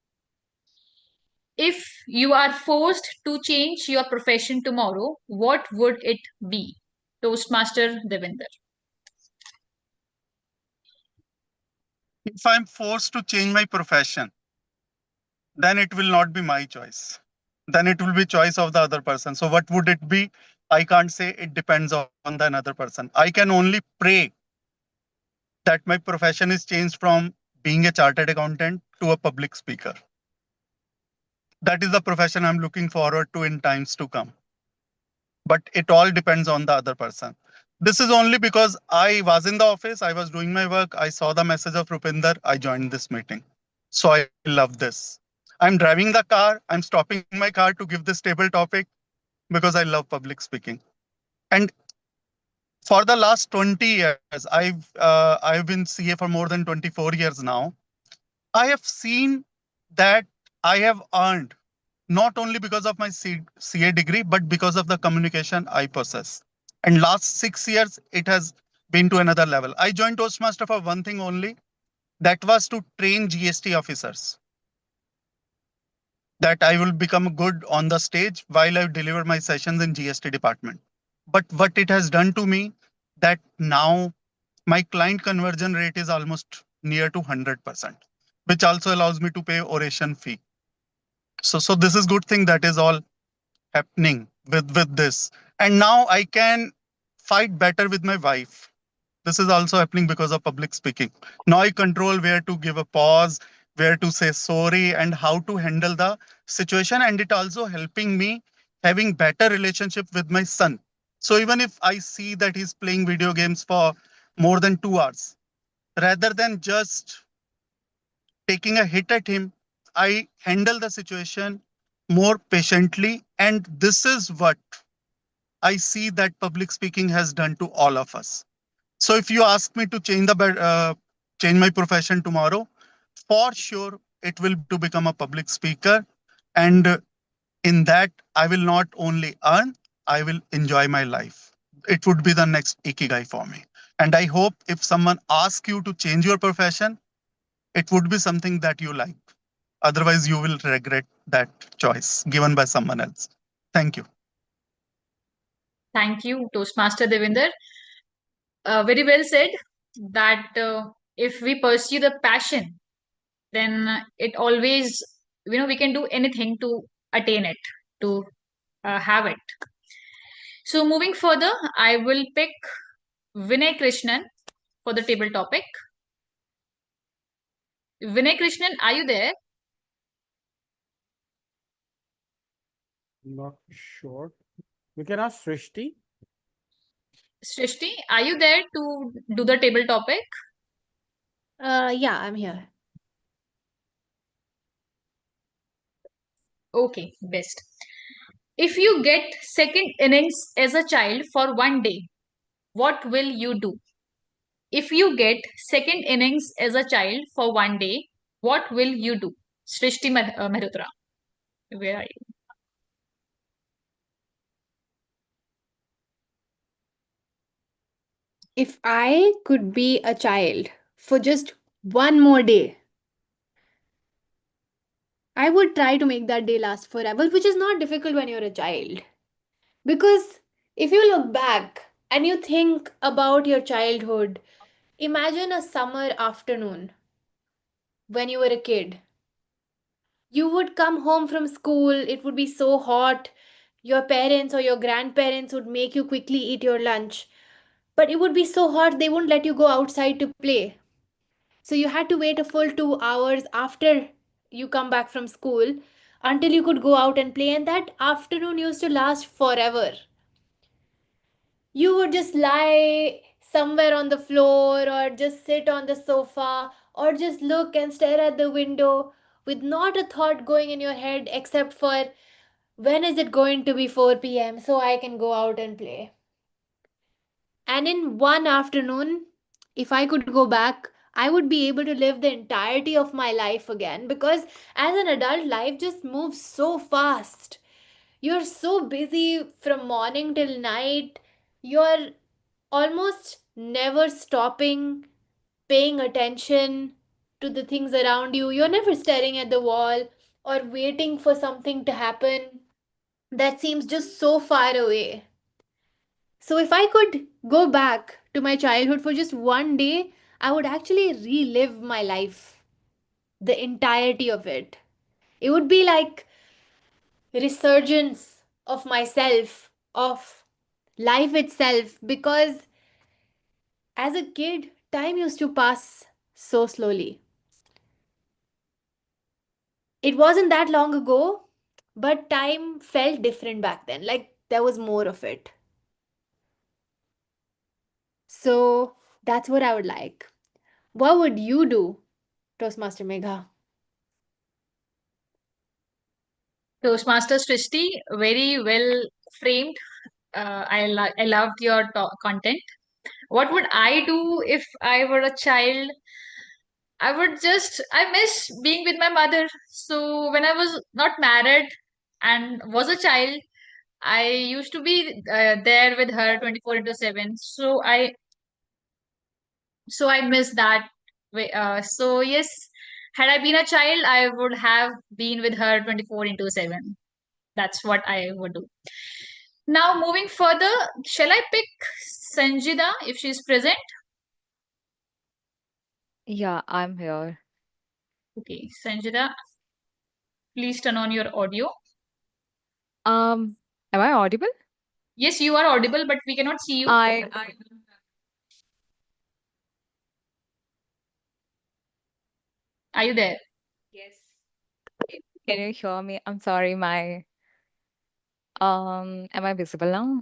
If you are forced to change your profession tomorrow, what would it be? Toastmaster Devinder. If I'm forced to change my profession, then it will not be my choice. Then it will be choice of the other person. So what would it be? I can't say. It depends on the another person. I can only pray that my profession is changed from being a chartered accountant to a public speaker. That is the profession I'm looking forward to in times to come. But it all depends on the other person. This is only because I was in the office, I was doing my work, I saw the message of Rupinder, I joined this meeting. So I love this. I'm driving the car, I'm stopping my car to give this table topic because I love public speaking. And for the last 20 years, I've been CA for more than 24 years now. I have seen that I have earned not only because of my CA degree, but because of the communication I possess. And last 6 years, it has been to another level. I joined Toastmaster for one thing only, that was to train GST officers, that I will become good on the stage while I deliver my sessions in GST department. But what it has done to me, that now my client conversion rate is almost near to 100%, which also allows me to pay oration fee. So this is good thing that is all happening with this. And now I can fight better with my wife. This is also happening because of public speaking. Now I control where to give a pause, where to say sorry, and how to handle the situation. And it also helping me having better relationship with my son. So even if I see that he's playing video games for more than 2 hours, rather than just taking a hit at him, I handle the situation more patiently. And this is what I see that public speaking has done to all of us. So if you ask me to change my profession tomorrow, for sure it will be to become a public speaker. And in that, I will not only earn, I will enjoy my life. It would be the next ikigai for me. And I hope if someone asks you to change your profession, it would be something that you like. Otherwise, you will regret that choice given by someone else. Thank you. Thank you, Toastmaster Devinder. Very well said that if we pursue the passion, then it always, we can do anything to attain it, to have it. So moving further, I will pick Vinay Krishnan for the table topic. Vinay Krishnan, are you there? Not sure. We can ask Srishti. Srishti, are you there to do the table topic? Yeah, I'm here. Okay, best. If you get second innings as a child for one day, what will you do? If you get second innings as a child for one day, what will you do? Srishti Mehrotra, where are you? If I could be a child for just one more day, I would try to make that day last forever, which is not difficult when you're a child. Because if you look back and you think about your childhood, imagine a summer afternoon when you were a kid. You would come home from school, it would be so hot. Your parents or your grandparents would make you quickly eat your lunch. But it would be so hot, they wouldn't let you go outside to play. So you had to wait a full 2 hours after you come back from school until you could go out and play. And that afternoon used to last forever. You would just lie somewhere on the floor or just sit on the sofa or just look and stare at the window with not a thought going in your head except for when is it going to be 4 p.m. so I can go out and play. And in one afternoon, if I could go back, I would be able to live the entirety of my life again because as an adult, life just moves so fast. You're so busy from morning till night. You're almost never stopping, paying attention to the things around you. You're never staring at the wall or waiting for something to happen that seems just so far away. So, if I could go back to my childhood for just one day, I would actually relive my life, the entirety of it. It would be like resurgence of myself, of life itself, because as a kid, time used to pass so slowly. It wasn't that long ago, but time felt different back then, like there was more of it. So that's what I would like. What would you do, Toastmaster Megha? Toastmasters Srishti, very well framed. I loved your content. What would I do if I were a child? I miss being with my mother. So when I was not married and was a child, I used to be there with her 24 into 7. So I miss that way. So yes, had I been a child, I would have been with her 24 into 7. That's what I would do. Now moving further, shall I pick Sanjida if she's present? Yeah, I'm here. Okay, Sanjida, please turn on your audio. Am I audible? Yes, you are audible, but we cannot see you. I Are you there? Yes. Can you hear me? I'm sorry, am I visible now?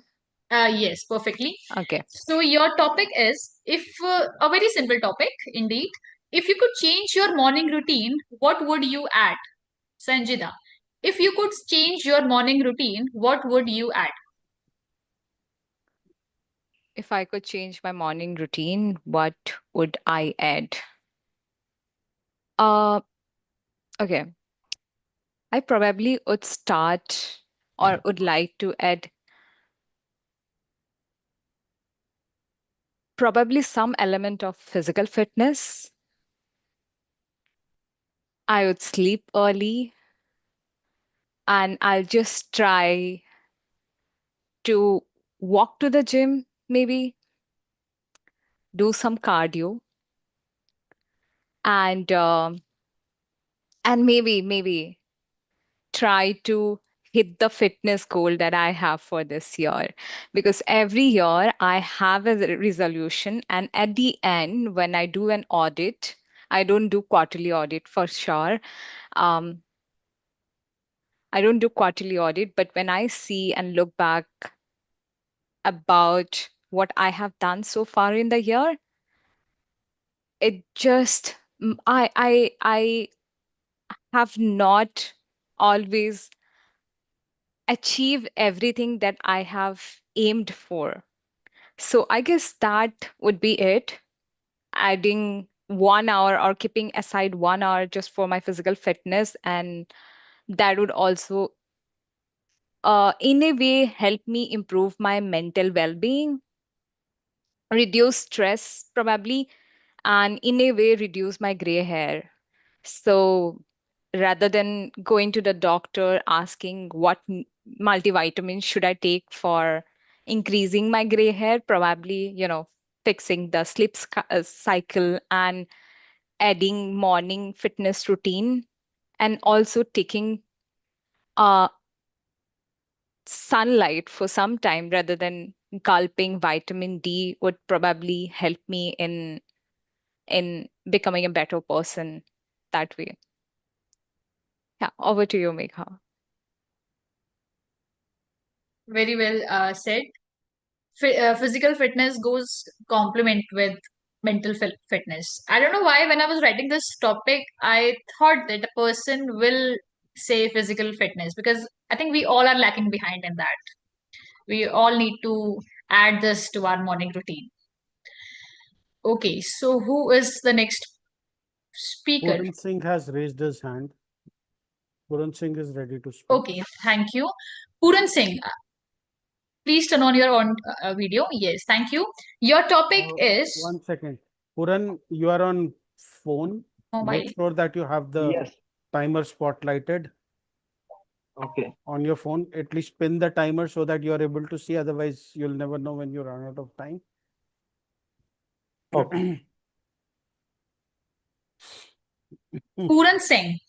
Yes, perfectly. Okay. So your topic is, if a very simple topic indeed. If you could change your morning routine, what would you add? Sanjida, if you could change your morning routine, what would you add? If I could change my morning routine, what would I add? Uh, okay. I probably would start or would like to add probably some element of physical fitness. I would sleep early and I'll just try to walk to the gym, maybe do some cardio, and maybe try to hit the fitness goal that I have for this year. Because every year I have a resolution, and at the end, when I do an audit, I don't do quarterly audit for sure. Um, I don't do quarterly audit, but when I see and look back about what I have done so far in the year, it just I have not always achieved everything that I have aimed for. So I guess that would be it. Adding 1 hour or keeping aside 1 hour just for my physical fitness, and that would also in a way help me improve my mental well-being, reduce stress probably, and in a way reduce my gray hair. So rather than going to the doctor asking what multivitamin should I take for increasing my gray hair, probably, fixing the cycle and adding morning fitness routine, and also taking uh, sunlight for some time rather than gulping vitamin D would probably help me in becoming a better person that way. Yeah, over to you, Megha. Very well said. Physical fitness goes complement with mental fitness. I don't know why when I was writing this topic, I thought that a person will say physical fitness, because I think we all are lacking behind in that. We all need to add this to our morning routine. Okay, so who is the next speaker? Puran Singh has raised his hand. Puran Singh is ready to speak. Okay, thank you. Puran Singh, please turn on your own video. Yes, thank you. Your topic is 1 second. Puran, you are on phone. mobile. Make sure that you have the Yes. timer spotlighted Okay. on your phone. At least pin the timer so that you are able to see. Otherwise, you'll never know when you run out of time. Okay. Puran Singh,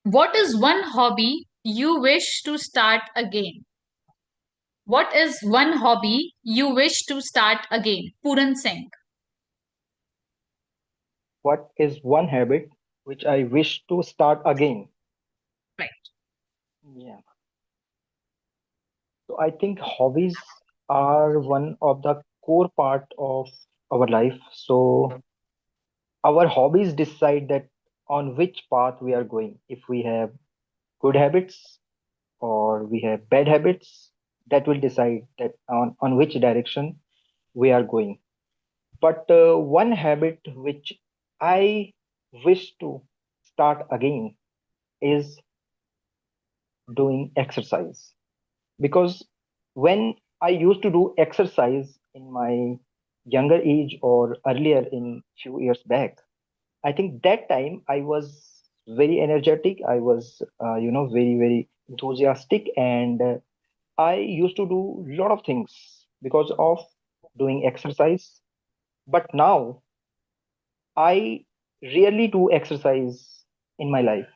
what is one hobby you wish to start again? What is one hobby you wish to start again? Puran Singh. What is one habit which I wish to start again? Right. Yeah. So I think hobbies are one of the core part of our life. So our hobbies decide that on which path we are going. If we have good habits or we have bad habits, that will decide that on which direction we are going. But one habit which I wish to start again is doing exercise. Because when I used to do exercise in my younger age or earlier in few years back, I think that time I was very energetic. I was, very, very enthusiastic, and I used to do a lot of things because of doing exercise. But now I rarely do exercise in my life.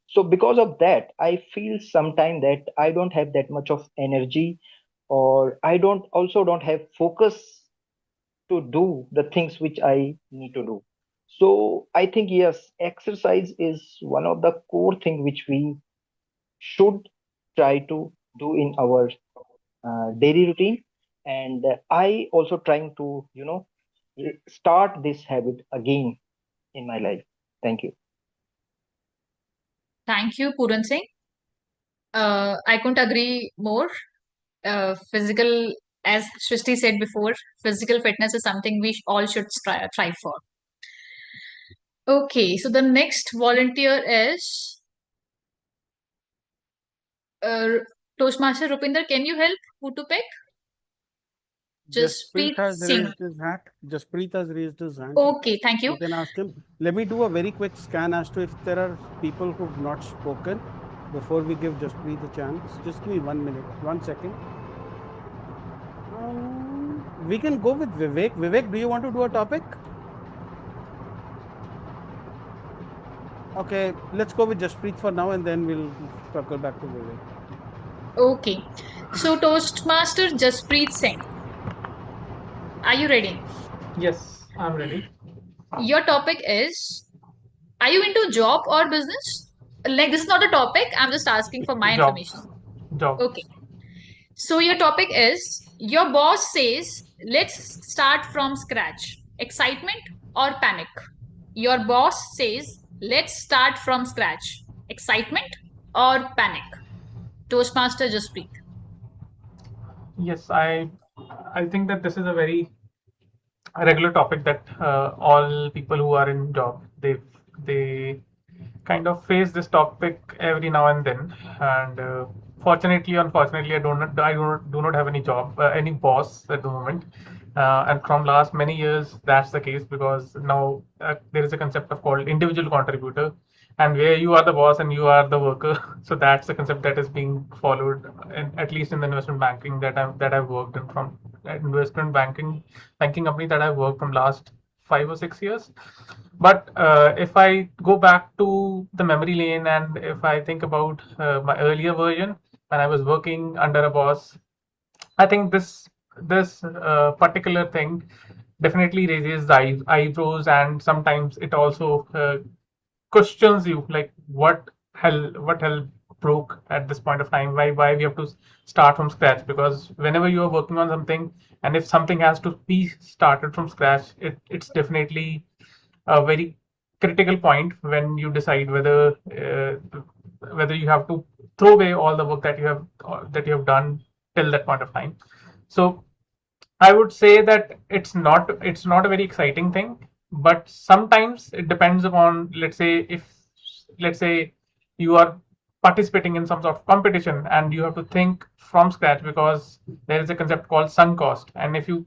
So because of that, I feel sometimes that I don't have that much of energy, or I don't have focus to do the things which I need to do. So I think yes, exercise is one of the core thing which we should try to do in our daily routine. And I also trying to start this habit again in my life. Thank you. Thank you, Puran Singh. I couldn't agree more. Physical, as Shrishti said before, physical fitness is something we all should try for. Okay, so the next volunteer is Toastmaster Rupinder. Can you help who to pick? Jaspreet Jaspreet has Singh. raised his hand. Jaspreet has raised his hand. Okay, thank you. You can ask him. Let me do a very quick scan as to if there are people who've not spoken before we give Jaspreet the chance. Just give me 1 minute, 1 second. We can go with Vivek. Vivek, do you want to do a topic? Okay, let's go with Jaspreet for now, and then we'll circle back to Vivek. Okay. So Toastmaster Jaspreet Singh, are you ready? Yes, I'm ready. Your topic is, are you into job or business? Like, this is not a topic. I'm just asking for my information. Jobs. Jobs. Okay. So your topic is, your boss says, let's start from scratch. Excitement or panic? Your boss says, let's start from scratch. Excitement or panic? Toastmaster Jaspreet. Yes, I think that this is a very regular topic that all people who are in job they kind of face this topic every now and then. And fortunately, unfortunately, I do not have any job, any boss at the moment. And from last many years, that's the case, because now there is a concept of called individual contributor, and where you are the boss and you are the worker. So that's the concept that is being followed, at least in the investment banking that I've worked in, from investment banking company that I've worked from last 5 or 6 years. But if I go back to the memory lane, and if I think about my earlier version when I was working under a boss, I think this particular thing definitely raises the eyebrows, and sometimes it also questions you, like what hell broke at this point of time, why we have to start from scratch. Because whenever you are working on something, and if something has to be started from scratch, it's definitely a very critical point when you decide whether you have to throw away all the work that you have done till that point of time. So I would say that it's not a very exciting thing, but sometimes it depends upon, let's say you are participating in some sort of competition and you have to think from scratch, because there is a concept called sunk cost. And if you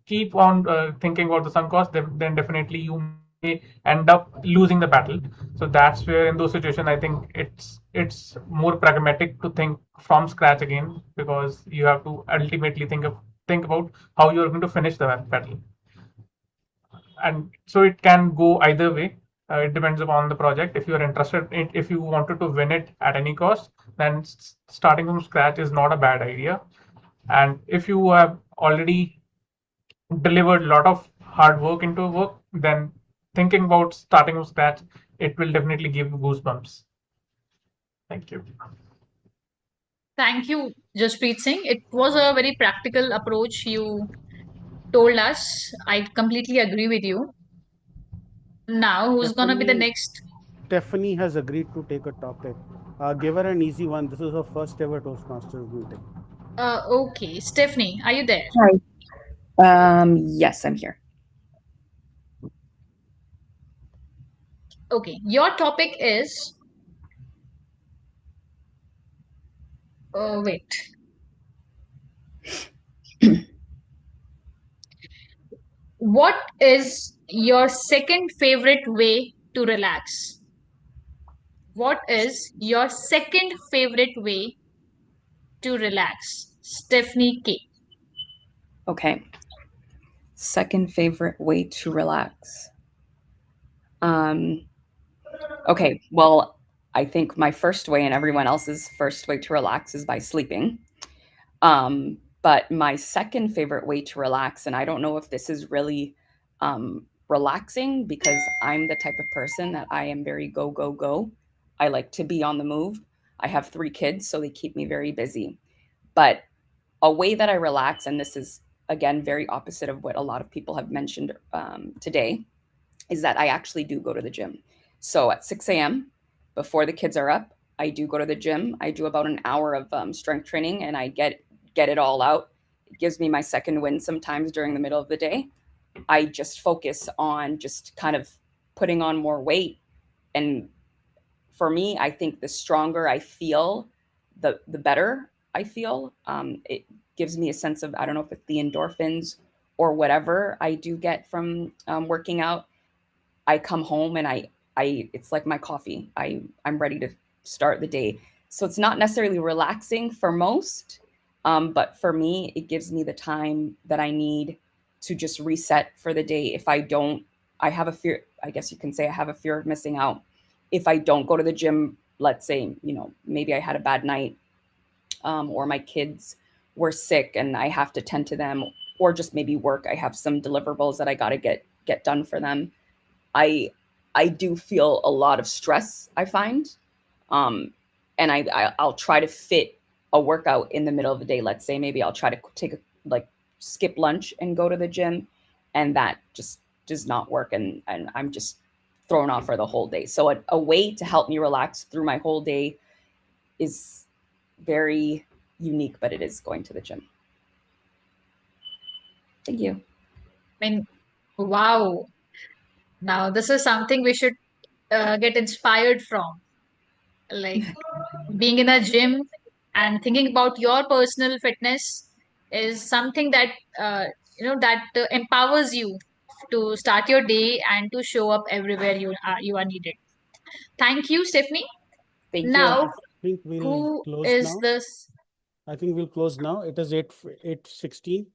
keep on thinking about the sunk cost, then definitely you may end up losing the battle. So that's where, in those situations, I think it's more pragmatic to think from scratch again, because you have to ultimately think about how you're going to finish the battle. And so it can go either way. It depends upon the project. If you're interested in, if you wanted to win it at any cost, then starting from scratch is not a bad idea. And if you have already delivered a lot of hard work into work, then thinking about starting from scratch, it will definitely give you goosebumps. Thank you. Thank you, Jaspreet Singh. It was a very practical approach you told us. I completely agree with you. Now, who's gonna be the Stephanie, next? Stephanie has agreed to take a topic. Give her an easy one. This is her first ever Toastmasters meeting. Okay, Stephanie, are you there? Hi. Yes, I'm here. Okay, your topic is. Wait. What is your second favorite way to relax? What is your second favorite way to relax? Stephanie K. Okay. Second favorite way to relax. Okay, well, I think my first way and everyone else's first way to relax is by sleeping. But my second favorite way to relax, and I don't know if this is really relaxing, because I'm the type of person that I am very go, go, go. I like to be on the move. I have 3 kids, so they keep me very busy. But a way that I relax, and this is again very opposite of what a lot of people have mentioned today, is that I actually do go to the gym. So at 6 a.m., before the kids are up, I do go to the gym. I do about an hour of strength training, and I get it all out. It gives me my second win sometimes during the middle of the day. I just focus on just kind of putting on more weight. And for me, I think the stronger I feel, the better I feel. It gives me a sense of, I don't know if it's the endorphins or whatever I do get from working out. I come home and I it's like my coffee. I'm ready to start the day. So it's not necessarily relaxing for most, but for me, it gives me the time that I need to just reset for the day. If I don't, I have a fear. I guess you can say I have a fear of missing out. if I don't go to the gym, let's say, maybe I had a bad night, or my kids were sick and I have to tend to them, or just maybe work, I have some deliverables that I got to get done for them. I do feel a lot of stress, I find. And I'll try to fit a workout in the middle of the day. Let's say maybe I'll try to skip lunch and go to the gym, and that just does not work, and I'm just thrown off for the whole day. So a way to help me relax through my whole day is very unique, but it is going to the gym. Thank you. I mean, wow. Now, this is something we should get inspired from. Like being in a gym and thinking about your personal fitness is something that empowers you to start your day and to show up everywhere you are needed. Thank you, Stephanie. Thank you. Now, I think we'll who close is now. this? I think we'll close now. It is 8:16.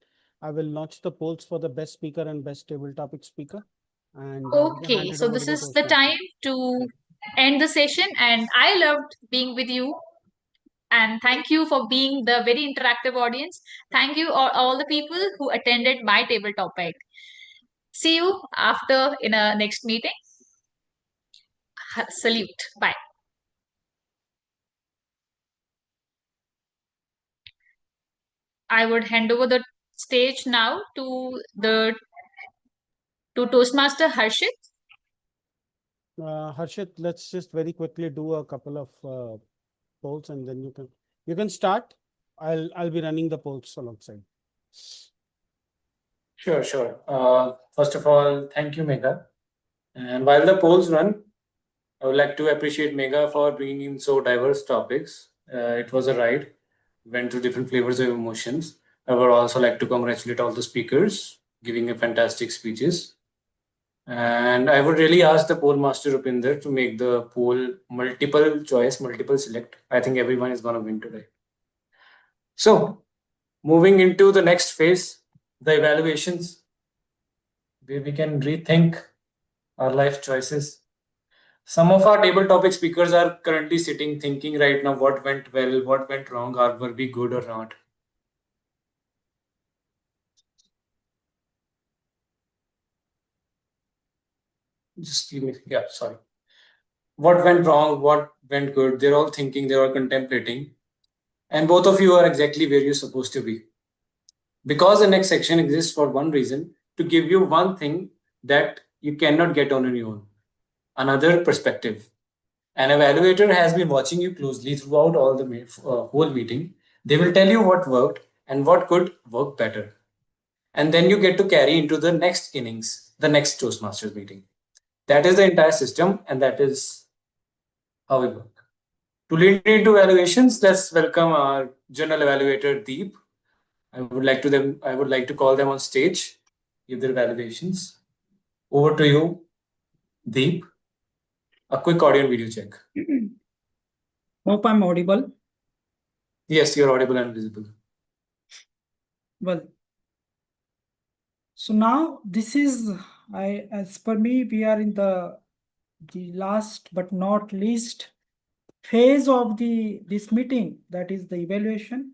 I will launch the polls for the best speaker and best table topic speaker. And we can hand Okay, it so over this to the is the Toastmaster. time to end the session, and I loved being with you. And thank you for being the very interactive audience. Thank you all the people who attended my table topic. See you after in a next meeting. Salute. Bye. I would hand over the stage now to Toastmaster Harshit. Harshit, let's just very quickly do a couple of polls, and then you can start. I'll be running the polls alongside. Sure, sure. First of all, thank you, Megha. And while the polls run, I would like to appreciate Megha for bringing in so diverse topics. It was a ride, went through different flavors of emotions. I would also like to congratulate all the speakers, giving a fantastic speeches. And I would really ask the poll master Rupinder to make the poll multiple choice, multiple select. I think everyone is going to win today. So, moving into the next phase, the evaluations, where we can rethink our life choices. Some of our table topic speakers are currently sitting thinking right now what went well, what went wrong, or were we good or not. Just give me, yeah, sorry. What went wrong, what went good, they're all thinking, they're all contemplating. And both of you are exactly where you're supposed to be. Because the next section exists for one reason, to give you one thing that you cannot get on your own, another perspective. An evaluator has been watching you closely throughout all the whole meeting. They will tell you what worked and what could work better. And then you get to carry into the next innings, the next Toastmasters meeting. That is the entire system, and that is how we work. To lead into evaluations, let's welcome our general evaluator, Deep. I would like to call them on stage, give their evaluations. Over to you, Deep. A quick audio and video check. Hope I'm audible. Yes, you're audible and visible. Well, so now this is, as per me, we are in the last but not least phase of this meeting, that is the evaluation.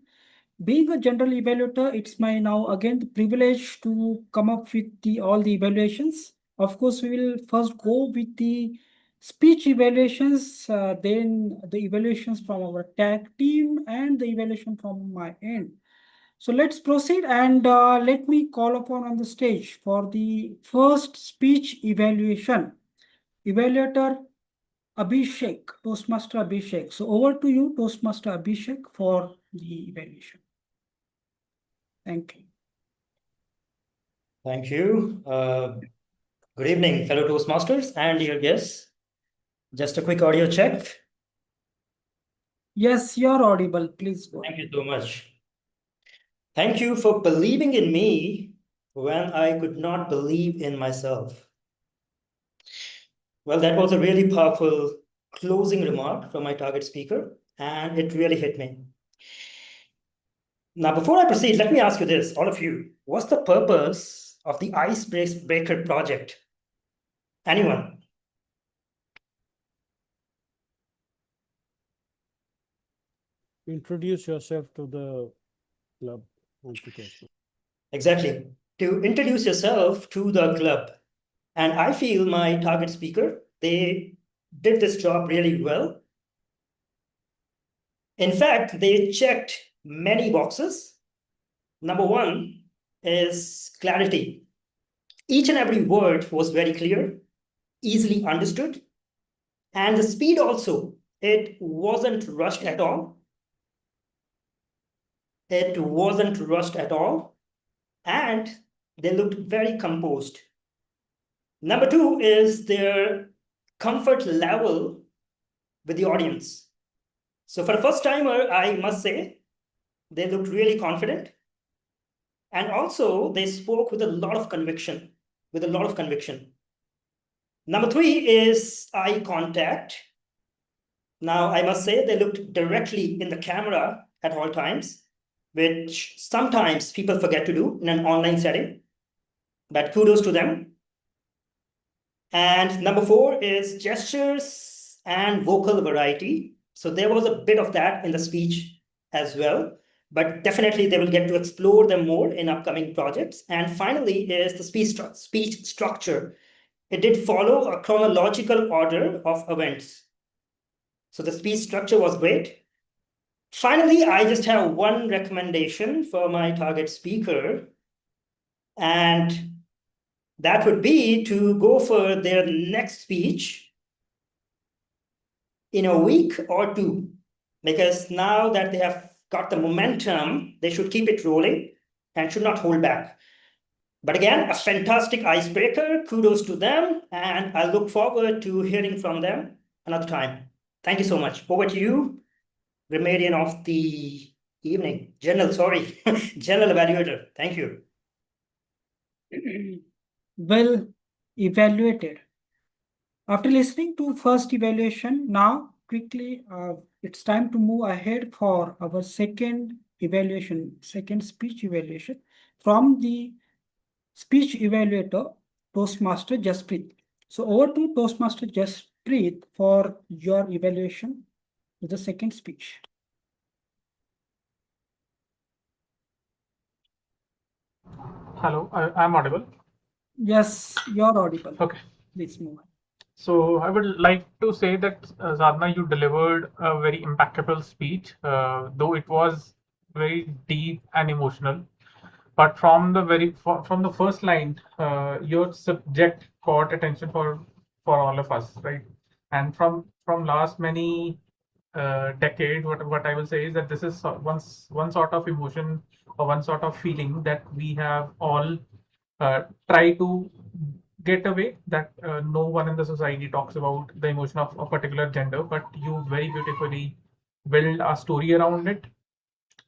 Being a general evaluator, it's my now again the privilege to come up with all the evaluations. Of course, we will first go with the speech evaluations, then the evaluations from our tag team, and the evaluation from my end. So let's proceed, and let me call upon on the stage for the first speech evaluation. Evaluator Abhishek, Toastmaster Abhishek. So over to you, Toastmaster Abhishek, for the evaluation. Thank you. Thank you. Good evening, fellow Toastmasters and dear guests. Just a quick audio check. Yes, you're audible. Please go ahead. Thank you so much. Thank you for believing in me when I could not believe in myself. Well, that was a really powerful closing remark from my target speaker, and it really hit me. Now, before I proceed, let me ask you this, all of you. What's the purpose of the Icebreaker project? Anyone? introduce yourself to the club and to Toastmasters. Exactly. To introduce yourself to the club. And I feel my target speaker, they did this job really well. In fact, they checked many boxes. Number one is clarity. Each and every word was very clear, easily understood, and the speed also, it wasn't rushed at all. It wasn't rushed at all, and they looked very composed. Number two is their comfort level with the audience. So for a first timer, I must say, they looked really confident. And also they spoke with a lot of conviction, Number three is eye contact. Now, I must say they looked directly in the camera at all times, which sometimes people forget to do in an online setting, but kudos to them. And number four is gestures and vocal variety. So there was a bit of that in the speech as well, but definitely they will get to explore them more in upcoming projects. And finally is the speech structure. It did follow a chronological order of events. So the speech structure was great. Finally, I just have one recommendation for my target speaker, and that would be to go for their next speech in a week or two, because now that they have got the momentum, they should keep it rolling and should not hold back. But again, a fantastic icebreaker. Kudos to them, and I look forward to hearing from them another time. Thank you so much. Over to you, grammarian of the evening. General evaluator. Thank you. Well evaluated. After listening to first evaluation, now quickly it's time to move ahead for our second speech evaluation from the speech evaluator, Toastmaster Jaspreet. So over to Toastmaster Jaspreet for your evaluation with the second speech. Hello, I'm audible. Yes, you're audible. Okay. Please move on. So I would like to say that Sadhna, you delivered a very impeccable speech, though it was very deep and emotional. But from the first line, your subject caught attention for all of us, right? And from last many decade, what I will say is that this is one sort of emotion or one sort of feeling that we have all try to get away, that no one in the society talks about the emotion of a particular gender, but you very beautifully build a story around it.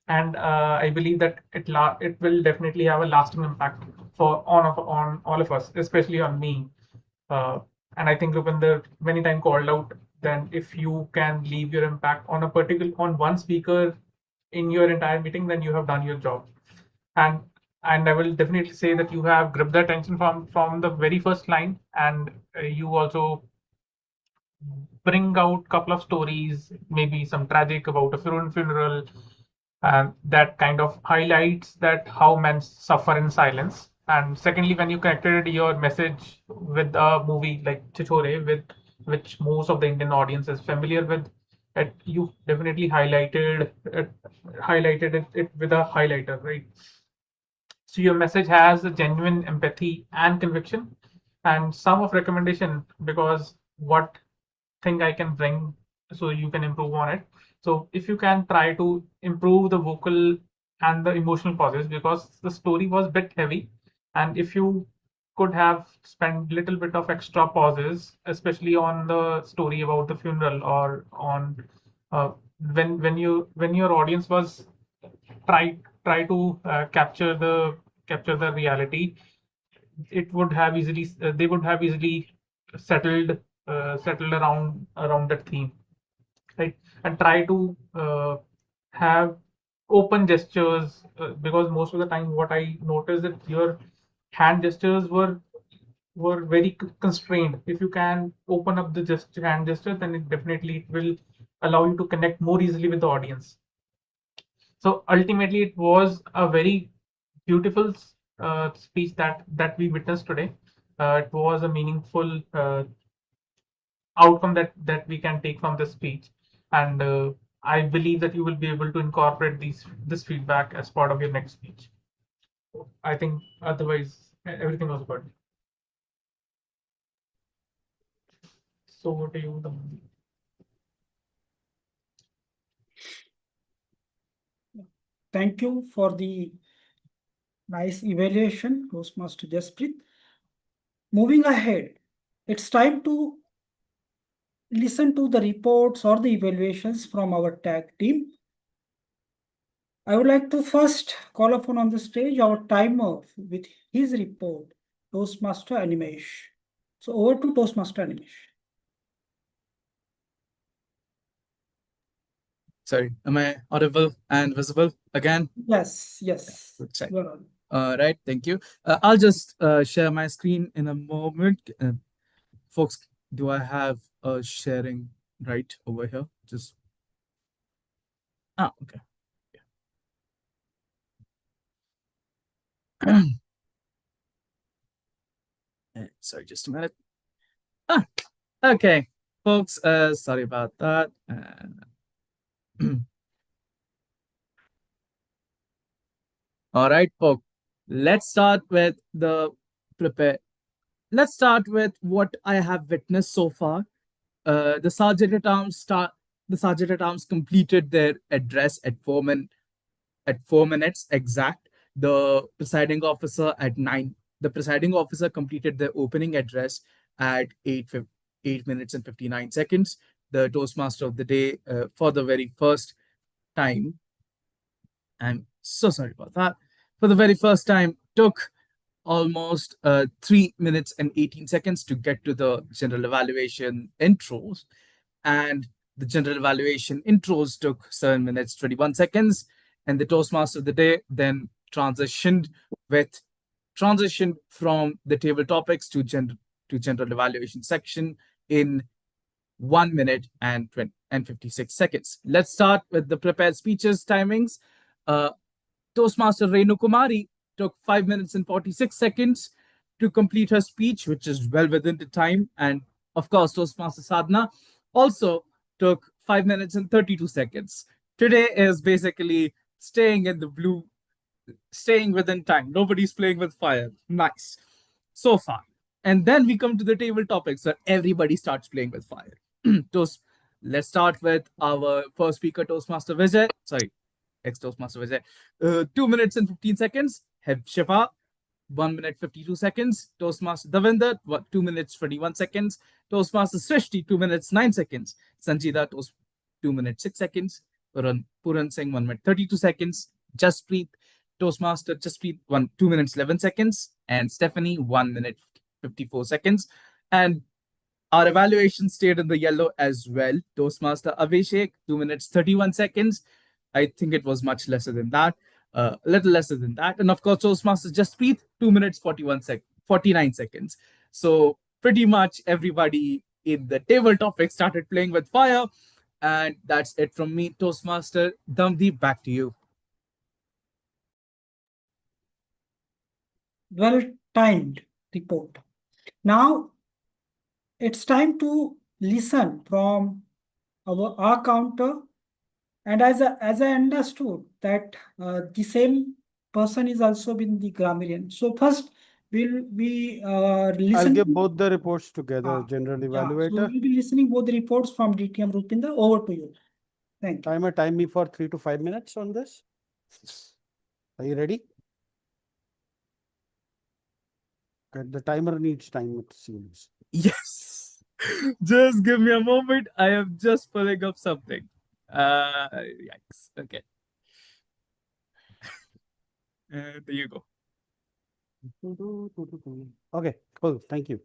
And I believe that it will definitely have a lasting impact on all of us, especially on me. And I think Rupinder many times called out, then if you can leave your impact on one speaker in your entire meeting, then you have done your job. And I will definitely say that you have gripped the attention from the very first line, and you also bring out a couple of stories, maybe some tragic about a funeral, and that kind of highlights that how men suffer in silence. And secondly, when you connected your message with a movie like Chichore, with which most of the Indian audience is familiar with, you definitely highlighted it with a highlighter, right? So your message has a genuine empathy and conviction, and some of recommendation, because what thing I can bring so you can improve on it. So if you can try to improve the vocal and the emotional pauses, because the story was a bit heavy, and if you could have spent a little bit of extra pauses, especially on the story about the funeral, or on uh, when your audience was try to capture the reality, it would have easily they would have easily settled settled around that theme, right? And try to have open gestures, because most of the time what I noticed that your hand gestures were very constrained. If you can open up the hand gesture, then it definitely will allow you to connect more easily with the audience. So ultimately, it was a very beautiful speech that we witnessed today. It was a meaningful outcome that we can take from this speech, and I believe that you will be able to incorporate this feedback as part of your next speech. I think otherwise everything was good. So what do you, Damandeep? Thank you for the nice evaluation, Toastmaster Jasprit. Moving ahead, it's time to listen to the reports or the evaluations from our tag team. I would like to first call upon on the stage our timer with his report, Toastmaster Animesh. So over to Toastmaster Animesh. Sorry, am I audible and visible again? Yes, yes. Good check. You're on. Right, thank you. I'll just share my screen in a moment. Folks, do I have sharing right over here? Just okay. Sorry, just a minute. Okay, folks. Sorry about that. All right, folks. Let's start with the prepare. Let's start with what I have witnessed so far. The sergeant at arms completed their address at 4 minutes exact. The presiding officer at 9. The presiding officer completed their opening address at 8 minutes and 59 seconds. The Toastmaster of the day, for the very first time, I'm so sorry about that. For the very first time, took almost 3 minutes and 18 seconds to get to the general evaluation intros. And the general evaluation intros took 7 minutes 21 seconds. And the Toastmaster of the day then transitioned from the table topics to general evaluation section in 1 minute and 56 seconds. Let's start with the prepared speeches timings. Toastmaster Renu Kumari took 5 minutes and 46 seconds to complete her speech, which is well within the time. And of course, Toastmaster Sadhna also took 5 minutes and 32 seconds. Today is basically staying in the blue, staying within time. Nobody's playing with fire. Nice. So far. And then we come to the table topics where everybody starts playing with fire. Let's start with our first speaker, Toastmaster Vijay. Sorry, ex-Toastmaster Vijay. 2 minutes and 15 seconds. Shifa, 1 minute 52 seconds. Toastmaster Davinder, 2 minutes 21 seconds. Toastmaster Srishti, 2 minutes 9 seconds. Sanjida, 2 minutes 6 seconds. Puran Singh, 1 minute 32 seconds. Jaspreet, Toastmaster Jaspreet, 2 minutes 11 seconds. And Stephanie, 1 minute 54 seconds. And our evaluation stayed in the yellow as well. Toastmaster Abhishek, 2 minutes 31 seconds. I think it was much lesser than that, a little lesser than that. And of course, Toastmaster Jaspreet, 2 minutes 49 seconds. So pretty much everybody in the table topic started playing with fire. And that's it from me, Toastmaster. Damdeep, back to you. Well timed report. Now it's time to listen from our counter. And as I understood that the same person is also been the grammarian. So first we'll be listen. I'll give both the reports together, General So Evaluator. we'll be listening both the reports from DTM Rupinder. Over to you. Thank you. Timer, time me for 3 to 5 minutes on this. Are you ready? The timer needs time, it seems. Yes. Just give me a moment. I am just pulling up something. Yikes. Okay. There you go. Okay, cool. Thank you.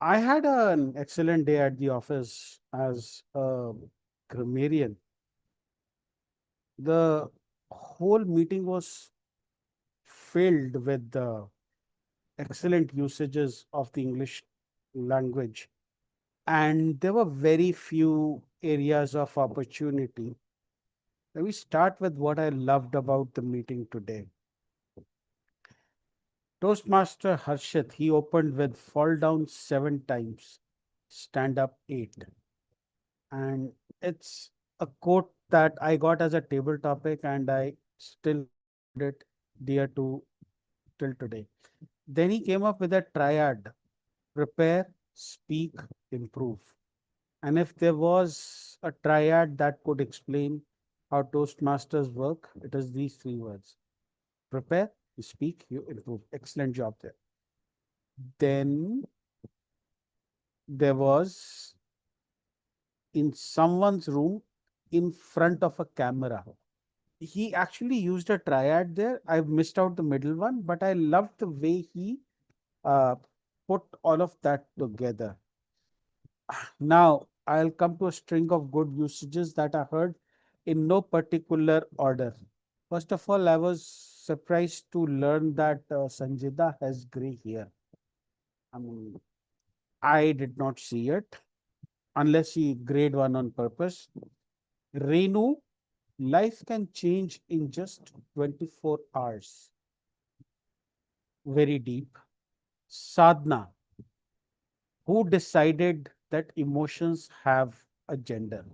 I had an excellent day at the office as a grammarian. The whole meeting was filled with the excellent usages of the English language. And there were very few areas of opportunity Let me start with what I loved about the meeting today. Toastmaster Harshit, he opened with fall down 7 times, stand up 8. And it's a quote that I got as a table topic and I still hold it dear to till today. Then he came up with a triad: prepare, speak, improve. And if there was a triad that could explain how Toastmasters work, it is these 3 words: prepare, you speak, you improve. Excellent job there. Then there was in someone's room in front of a camera. He actually used a triad there. I've missed out the middle one, but I loved the way he uh, put all of that together. Now, I'll come to a string of good usages that I heard in no particular order. First of all, I was surprised to learn that Sanjida has gray hair. I mean, I did not see it unless she grayed one on purpose. Renu, life can change in just 24 hours. Very deep. Sadhna, who decided that emotions have a gender?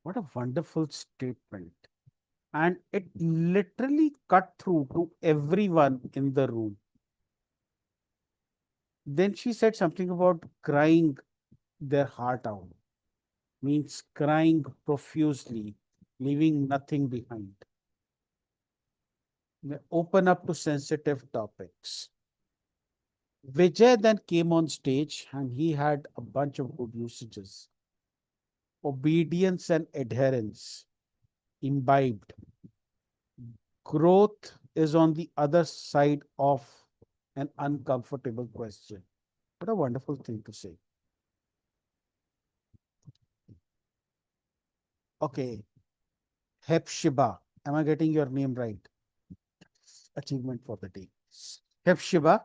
What a wonderful statement. And it literally cut through to everyone in the room. Then she said something about crying their heart out, means crying profusely, leaving nothing behind. They open up to sensitive topics. Vijay then came on stage and he had a bunch of good usages: obedience and adherence, imbibed. Growth is on the other side of an uncomfortable question. What a wonderful thing to say. Okay, Hepzibah. Am I getting your name right? Achievement for the day. Hepzibah,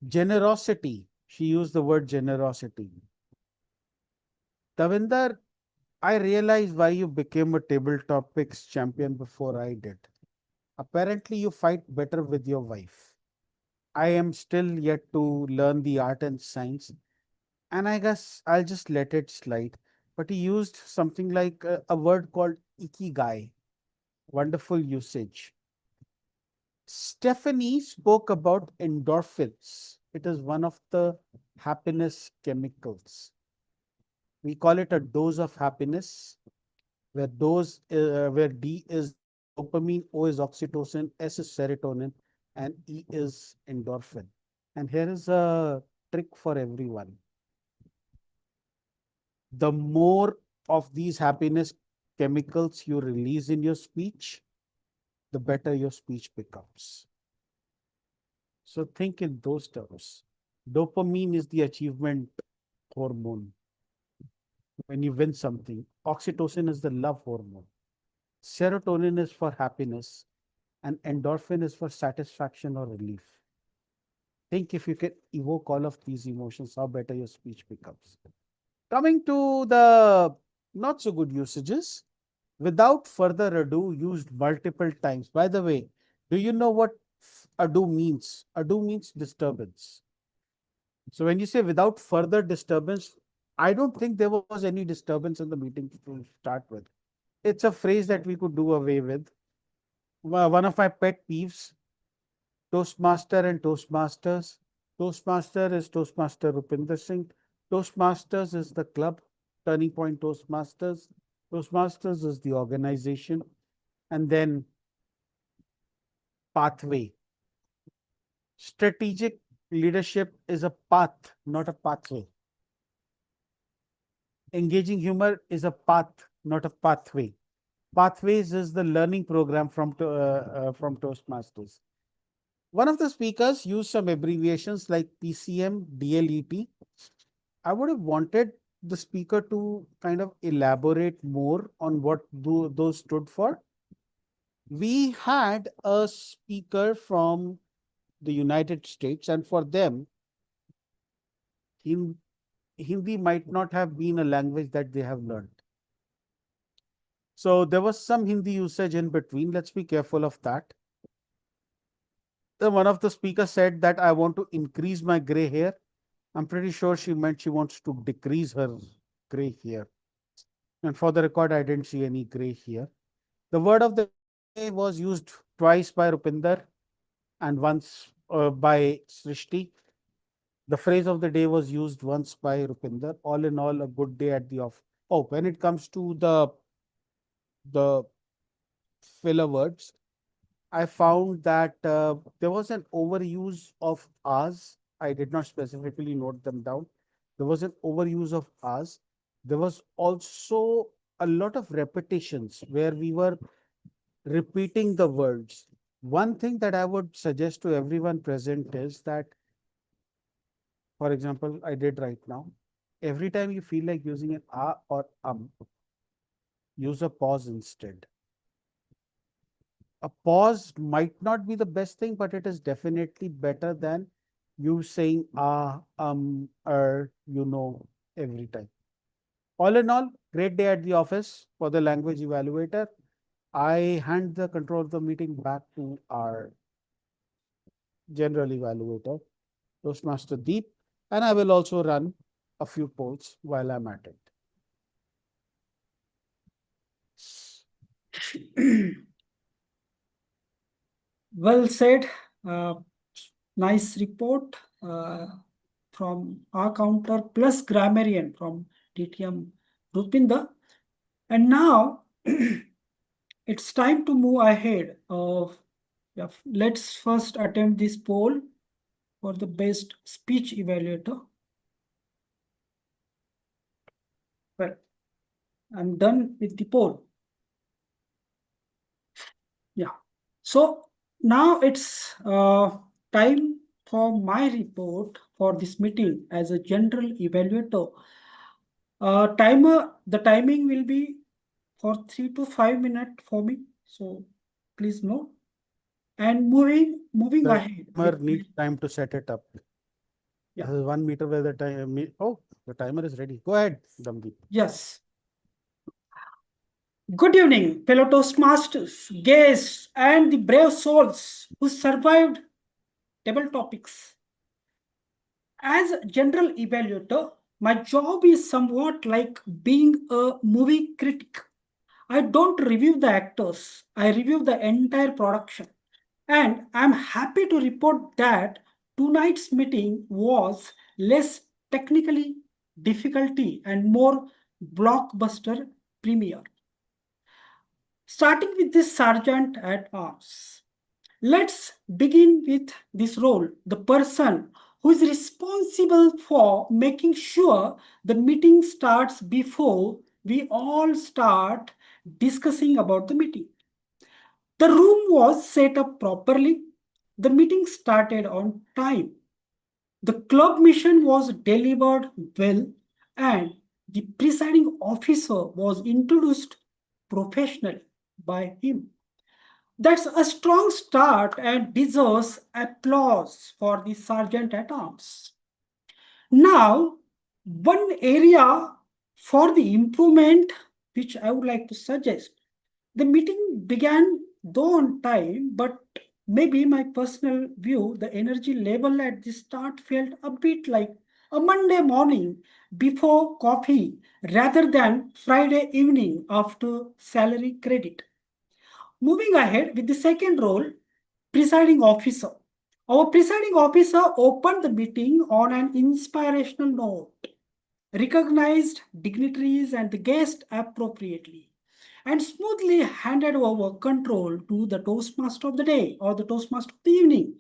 generosity. She used the word generosity. Tavinder, I realized why you became a table topics champion before I did. Apparently, you fight better with your wife. I am still yet to learn the art and science, and I guess I'll just let it slide. But he used something like a word called ikigai. Wonderful usage. Stephanie spoke about endorphins. It is one of the happiness chemicals. We call it a dose of happiness, where D is dopamine, O is oxytocin, S is serotonin, and E is endorphin. And here is a trick for everyone. The more of these happiness chemicals you release in your speech, the better your speech becomes. So think in those terms. Dopamine is the achievement hormone. When you win something, oxytocin is the love hormone. Serotonin is for happiness, and endorphin is for satisfaction or relief. Think if you can evoke all of these emotions, how better your speech becomes. Coming to the not so good usages, without further ado, used multiple times. By the way, do you know what ado means? Ado means disturbance. So when you say without further disturbance, I don't think there was any disturbance in the meeting to start with. It's a phrase that we could do away with. One of my pet peeves: Toastmaster and Toastmasters. Toastmaster is Toastmaster Rupinder Singh. Toastmasters is the club. Turning Point Toastmasters. Toastmasters is the organization. And then pathway. Strategic leadership is a path, not a pathway. Engaging humor is a path, not a pathway. Pathways is the learning program from Toastmasters. One of the speakers used some abbreviations like PCM, DLET. I would have wanted the speaker to kind of elaborate more on what those stood for. We had a speaker from the United States, and for them, Hindi might not have been a language that they have learned. So there was some Hindi usage in between. Let's be careful of that. Then one of the speakers said that I want to increase my gray hair. I'm pretty sure she meant she wants to decrease her gray hair. And for the record, I didn't see any gray hair. The word of the day was used twice by Rupinder and once by Srishti. The phrase of the day was used once by Rupinder. All in all, a good day at the office. Oh, when it comes to the filler words, I found that there was an overuse of "as." I did not specifically note them down. There was an overuse of "as." There was also a lot of repetitions where we were repeating the words. One thing that I would suggest to everyone present is that, for example, I did right now. Every time you feel like using an or use a pause instead. A pause might not be the best thing, but it is definitely better than you saying every time. All in all, great day at the office for the language evaluator. I hand the control of the meeting back to our general evaluator, Toastmaster Deep, and I will also run a few polls while I'm at it. Well said. Nice report from our counter plus grammarian from DTM Rupinder. And now it's time to move ahead. Let's first attempt this poll for the best speech evaluator. Well, I'm done with the poll. Yeah. So now it's time for my report for this meeting as a general evaluator. The timing will be for 3 to 5 minutes for me. So please note. And moving ahead. Timer needs time to set it up. Yeah. This is 1 meter where the time. Oh, the timer is ready. Go ahead, Damdeep. Yes. Good evening, fellow Toastmasters, guests, and the brave souls who survived table topics. As a general evaluator, my job is somewhat like being a movie critic. I don't review the actors, I review the entire production. And I'm happy to report that tonight's meeting was less technically difficulty and more blockbuster premiere. Starting with this sergeant at arms. Let's begin with this role, the person who is responsible for making sure the meeting starts before we all start discussing about the meeting. The room was set up properly. The meeting started on time. The club mission was delivered well, and the presiding officer was introduced professionally by him. That's a strong start and deserves applause for the sergeant at arms. Now, one area for the improvement which I would like to suggest. The meeting began though on time, but maybe my personal view, the energy level at the start felt a bit like a Monday morning before coffee rather than Friday evening after salary credit. Moving ahead with the second role, presiding officer. Our presiding officer opened the meeting on an inspirational note, recognized dignitaries and the guests appropriately, and smoothly handed over control to the Toastmaster of the day or the Toastmaster of the evening.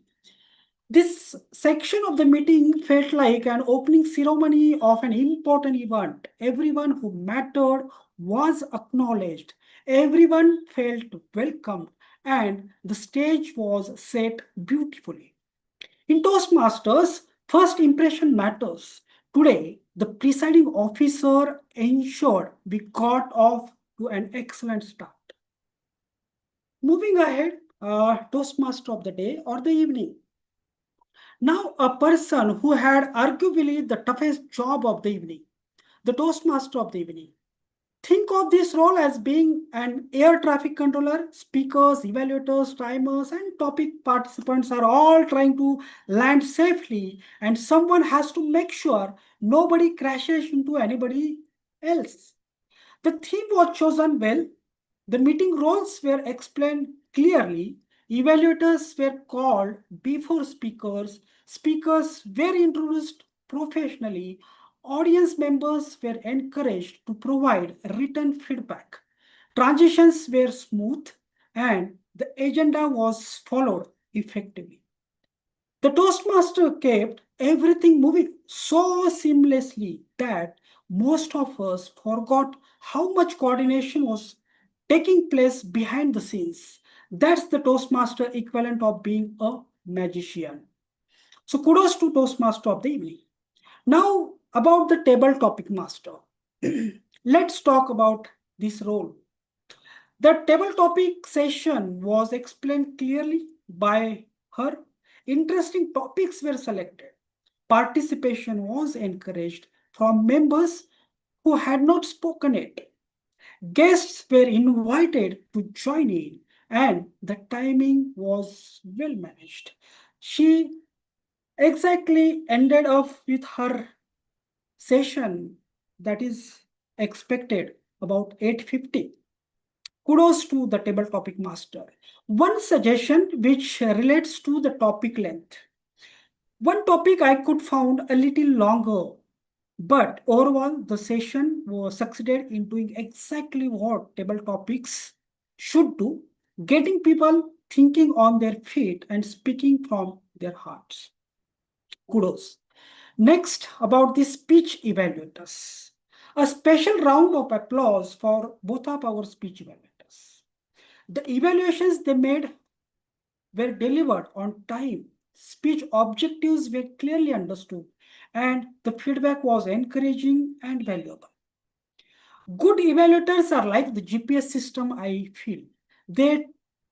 This section of the meeting felt like an opening ceremony of an important event. Everyone who mattered was acknowledged. Everyone felt welcomed, and the stage was set beautifully. In Toastmasters, first impression matters. Today, the presiding officer ensured we got off to an excellent start. Moving ahead, Toastmaster of the day or the evening. Now, a person who had arguably the toughest job of the evening, the Toastmaster of the evening. Think of this role as being an air traffic controller. Speakers, evaluators, timers, and topic participants are all trying to land safely, and someone has to make sure nobody crashes into anybody else. The theme was chosen well. The meeting roles were explained clearly. Evaluators were called before speakers. Speakers were introduced professionally. Audience members were encouraged to provide written feedback. Transitions were smooth and the agenda was followed effectively. The Toastmaster kept everything moving so seamlessly that most of us forgot how much coordination was taking place behind the scenes. That's the Toastmaster equivalent of being a magician. So kudos to Toastmaster of the evening. Now about the table topic master. Let's talk about this role. The table topic session was explained clearly by her. Interesting topics were selected. Participation was encouraged from members who had not spoken it. Guests were invited to join in, and the timing was well managed. She exactly ended up with her session that is expected about 8:50. Kudos to the table topic master. One suggestion which relates to the topic length. One topic I could found a little longer, but overall the session was succeeded in doing exactly what table topics should do, getting people thinking on their feet and speaking from their hearts. Kudos. Next, about the speech evaluators. A special round of applause for both of our speech evaluators. The evaluations they made were delivered on time. Speech objectives were clearly understood, and the feedback was encouraging and valuable. Good evaluators are like the GPS system, I feel. They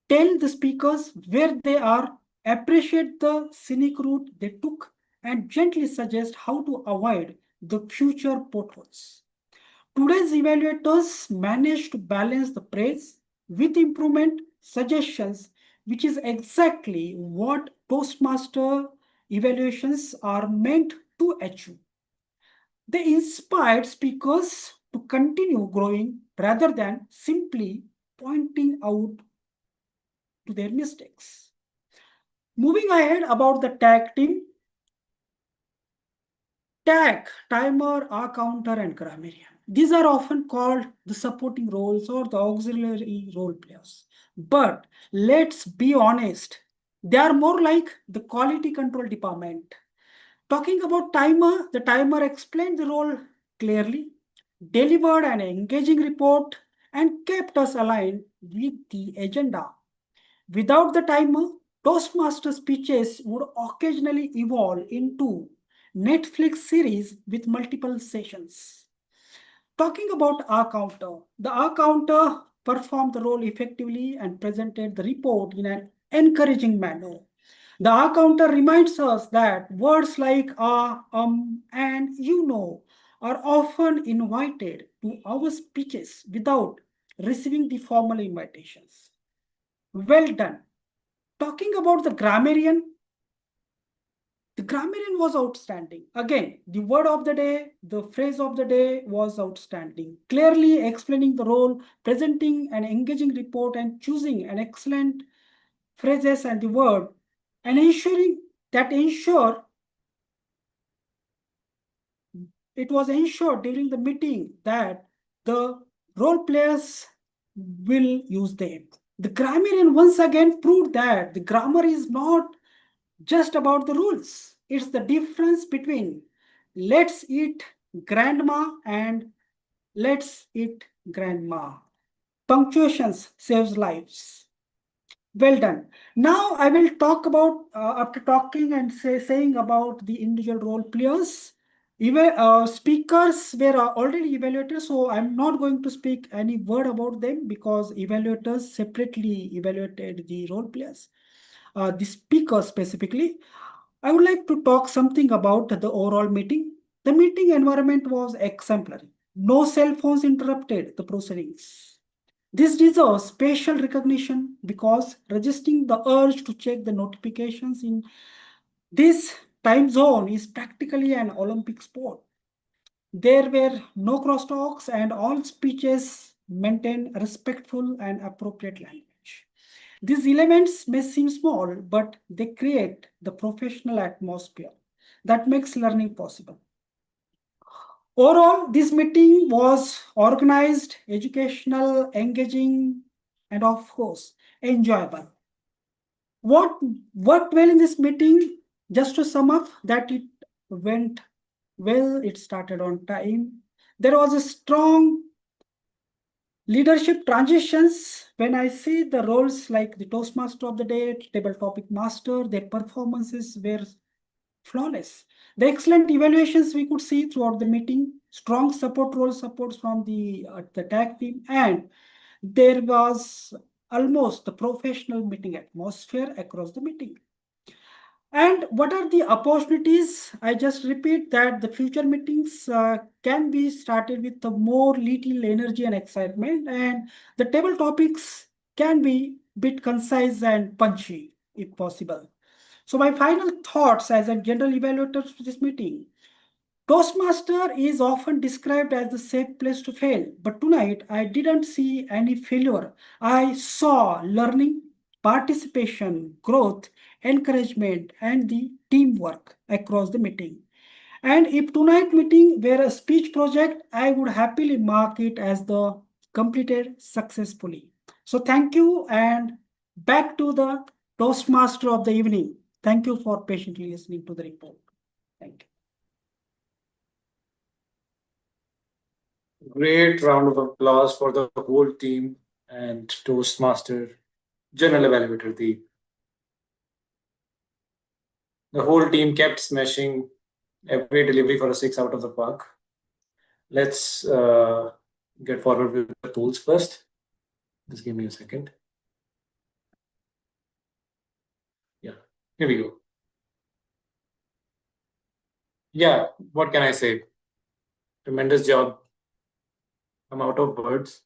tell the speakers where they are, appreciate the scenic route they took, and gently suggest how to avoid the future potholes. Today's evaluators manage to balance the praise with improvement suggestions, which is exactly what Toastmaster evaluations are meant to achieve. They inspired speakers to continue growing rather than simply pointing out to their mistakes. Moving ahead about the tag team, tag, timer, R counter, and grammarian. These are often called the supporting roles or the auxiliary role players. But let's be honest, they are more like the quality control department. Talking about timer, the timer explained the role clearly, delivered an engaging report, and kept us aligned with the agenda. Without the timer, Toastmaster speeches would occasionally evolve into Netflix series with multiple sessions. Talking about R counter, the R counter performed the role effectively and presented the report in an encouraging manner. The R counter reminds us that words like and you know are often invited to our speeches without receiving the formal invitations. Well done. Talking about the grammarian was outstanding. Again, the word of the day, the phrase of the day was outstanding. Clearly explaining the role, presenting an engaging report, and choosing an excellent phrases and the word, and ensure it was ensured during the meeting that the role players will use them. The grammarian once again proved that the grammar is not just about the rules. It's the difference between let's eat grandma and let's eat grandma. Punctuations saves lives. Well done. Now I will talk about, after talking and saying about the individual role players, speakers were already evaluators, so I'm not going to speak any word about them because evaluators separately evaluated the role players. The speaker specifically, I would like to talk something about the overall meeting. The meeting environment was exemplary. No cell phones interrupted the proceedings. This deserves special recognition because resisting the urge to check the notifications in this time zone is practically an Olympic sport. There were no crosstalks and all speeches maintained respectful and appropriate language. These elements may seem small, but they create the professional atmosphere that makes learning possible. Overall, this meeting was organized, educational, engaging, and of course, enjoyable. What worked well in this meeting, just to sum up, that it went well, it started on time. There was a strong leadership transitions. When I see the roles like the Toastmaster of the Day, Table Topic Master, their performances were flawless. The excellent evaluations we could see throughout the meeting, strong support role supports from the tag team, and there was almost the professional meeting atmosphere across the meeting. And what are the opportunities? I just repeat that the future meetings can be started with the more little energy and excitement, and the table topics can be bit concise and punchy if possible. So my final thoughts as a general evaluator for this meeting. Toastmaster is often described as the safe place to fail, but tonight I didn't see any failure. I saw learning, participation, growth, encouragement, and the teamwork across the meeting. And if tonight meeting were a speech project, I would happily mark it as the completed successfully. So thank you, and back to the Toastmaster of the evening. Thank you for patiently listening to the report. Thank you. Great round of applause for the whole team and Toastmaster, General Evaluator Deep. The whole team kept smashing every delivery for a 6 out of the park. Let's get forward with the tools first. Just give me a second. Yeah, here we go. Yeah, what can I say? Tremendous job. I'm out of words.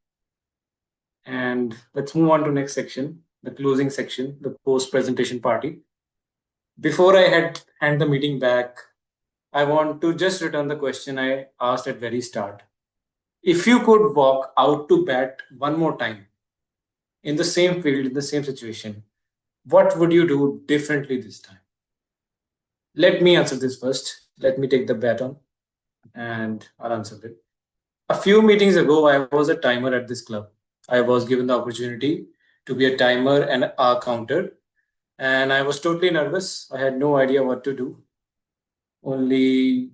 And let's move on to next section, the closing section, the post-presentation party. Before I hand the meeting back, I want to just return the question I asked at very start. If you could walk out to bat one more time in the same field, in the same situation, what would you do differently this time? Let me answer this first. Let me take the baton and I'll answer it. A few meetings ago, I was a timer at this club. I was given the opportunity to be a timer and a counter, and I was totally nervous. I had no idea what to do. Only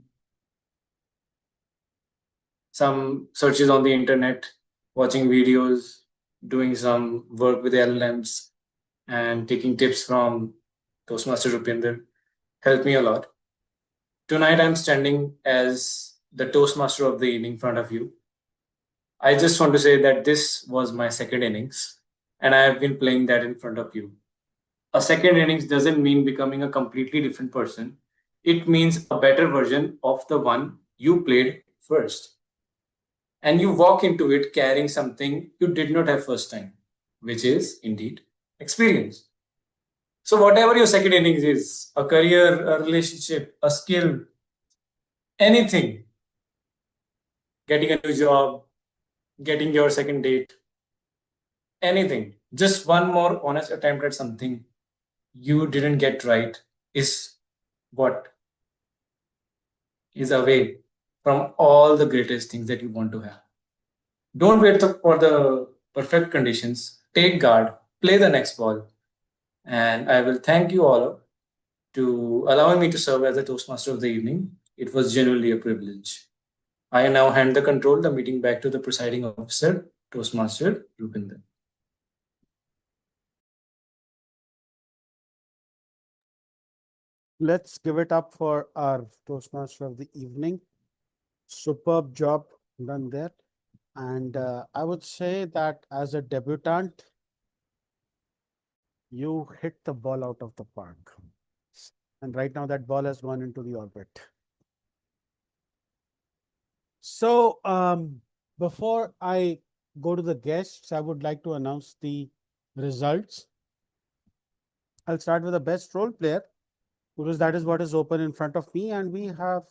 some searches on the internet, watching videos, doing some work with LLMs, and taking tips from Toastmaster Rupinder helped me a lot. Tonight, I'm standing as the Toastmaster of the evening in front of you. I just want to say that this was my second innings, and I have been playing that in front of you. A second innings doesn't mean becoming a completely different person. It means a better version of the one you played first. And you walk into it carrying something you did not have first time, which is indeed experience. So whatever your second innings is, a career, a relationship, a skill, anything, getting a new job, getting your second date, anything, just one more honest attempt at something you didn't get right is what is away from all the greatest things that you want to have. Don't wait for the perfect conditions. Take guard, play the next ball. And I will thank you all to allowing me to serve as the Toastmaster of the evening. It was genuinely a privilege. I now hand the meeting back to the presiding officer, Toastmaster Rupinder. Let's give it up for our Toastmaster of the evening. Superb job done there. And I would say that as a debutant, you hit the ball out of the park. And right now that ball has gone into the orbit. So, before I go to the guests, I would like to announce the results. I'll start with the best role player because that is what is open in front of me, and we have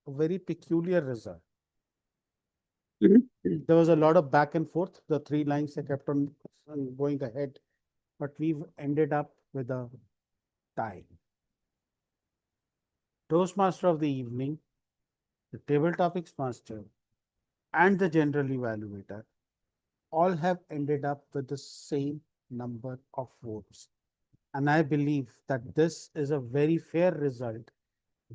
a very peculiar result. There was a lot of back and forth. The three lines they kept on going ahead, but we've ended up with a tie. Toastmaster of the evening, the table topics master, and the general evaluator all have ended up with the same number of votes. And I believe that this is a very fair result,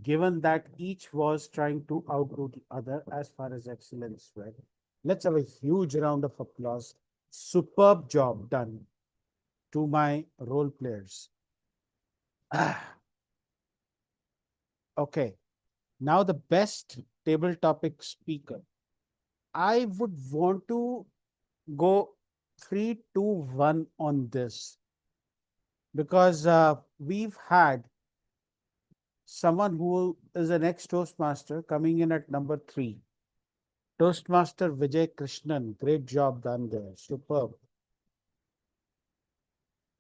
given that each was trying to outdo the other as far as excellence went. Let's have a huge round of applause. Superb job done to my role players. Okay, now the best table topic speaker. I would want to go 3-2-1 on this because we've had someone who is an ex Toastmaster coming in at number 3. Toastmaster Vijay Krishnan, great job done there, superb.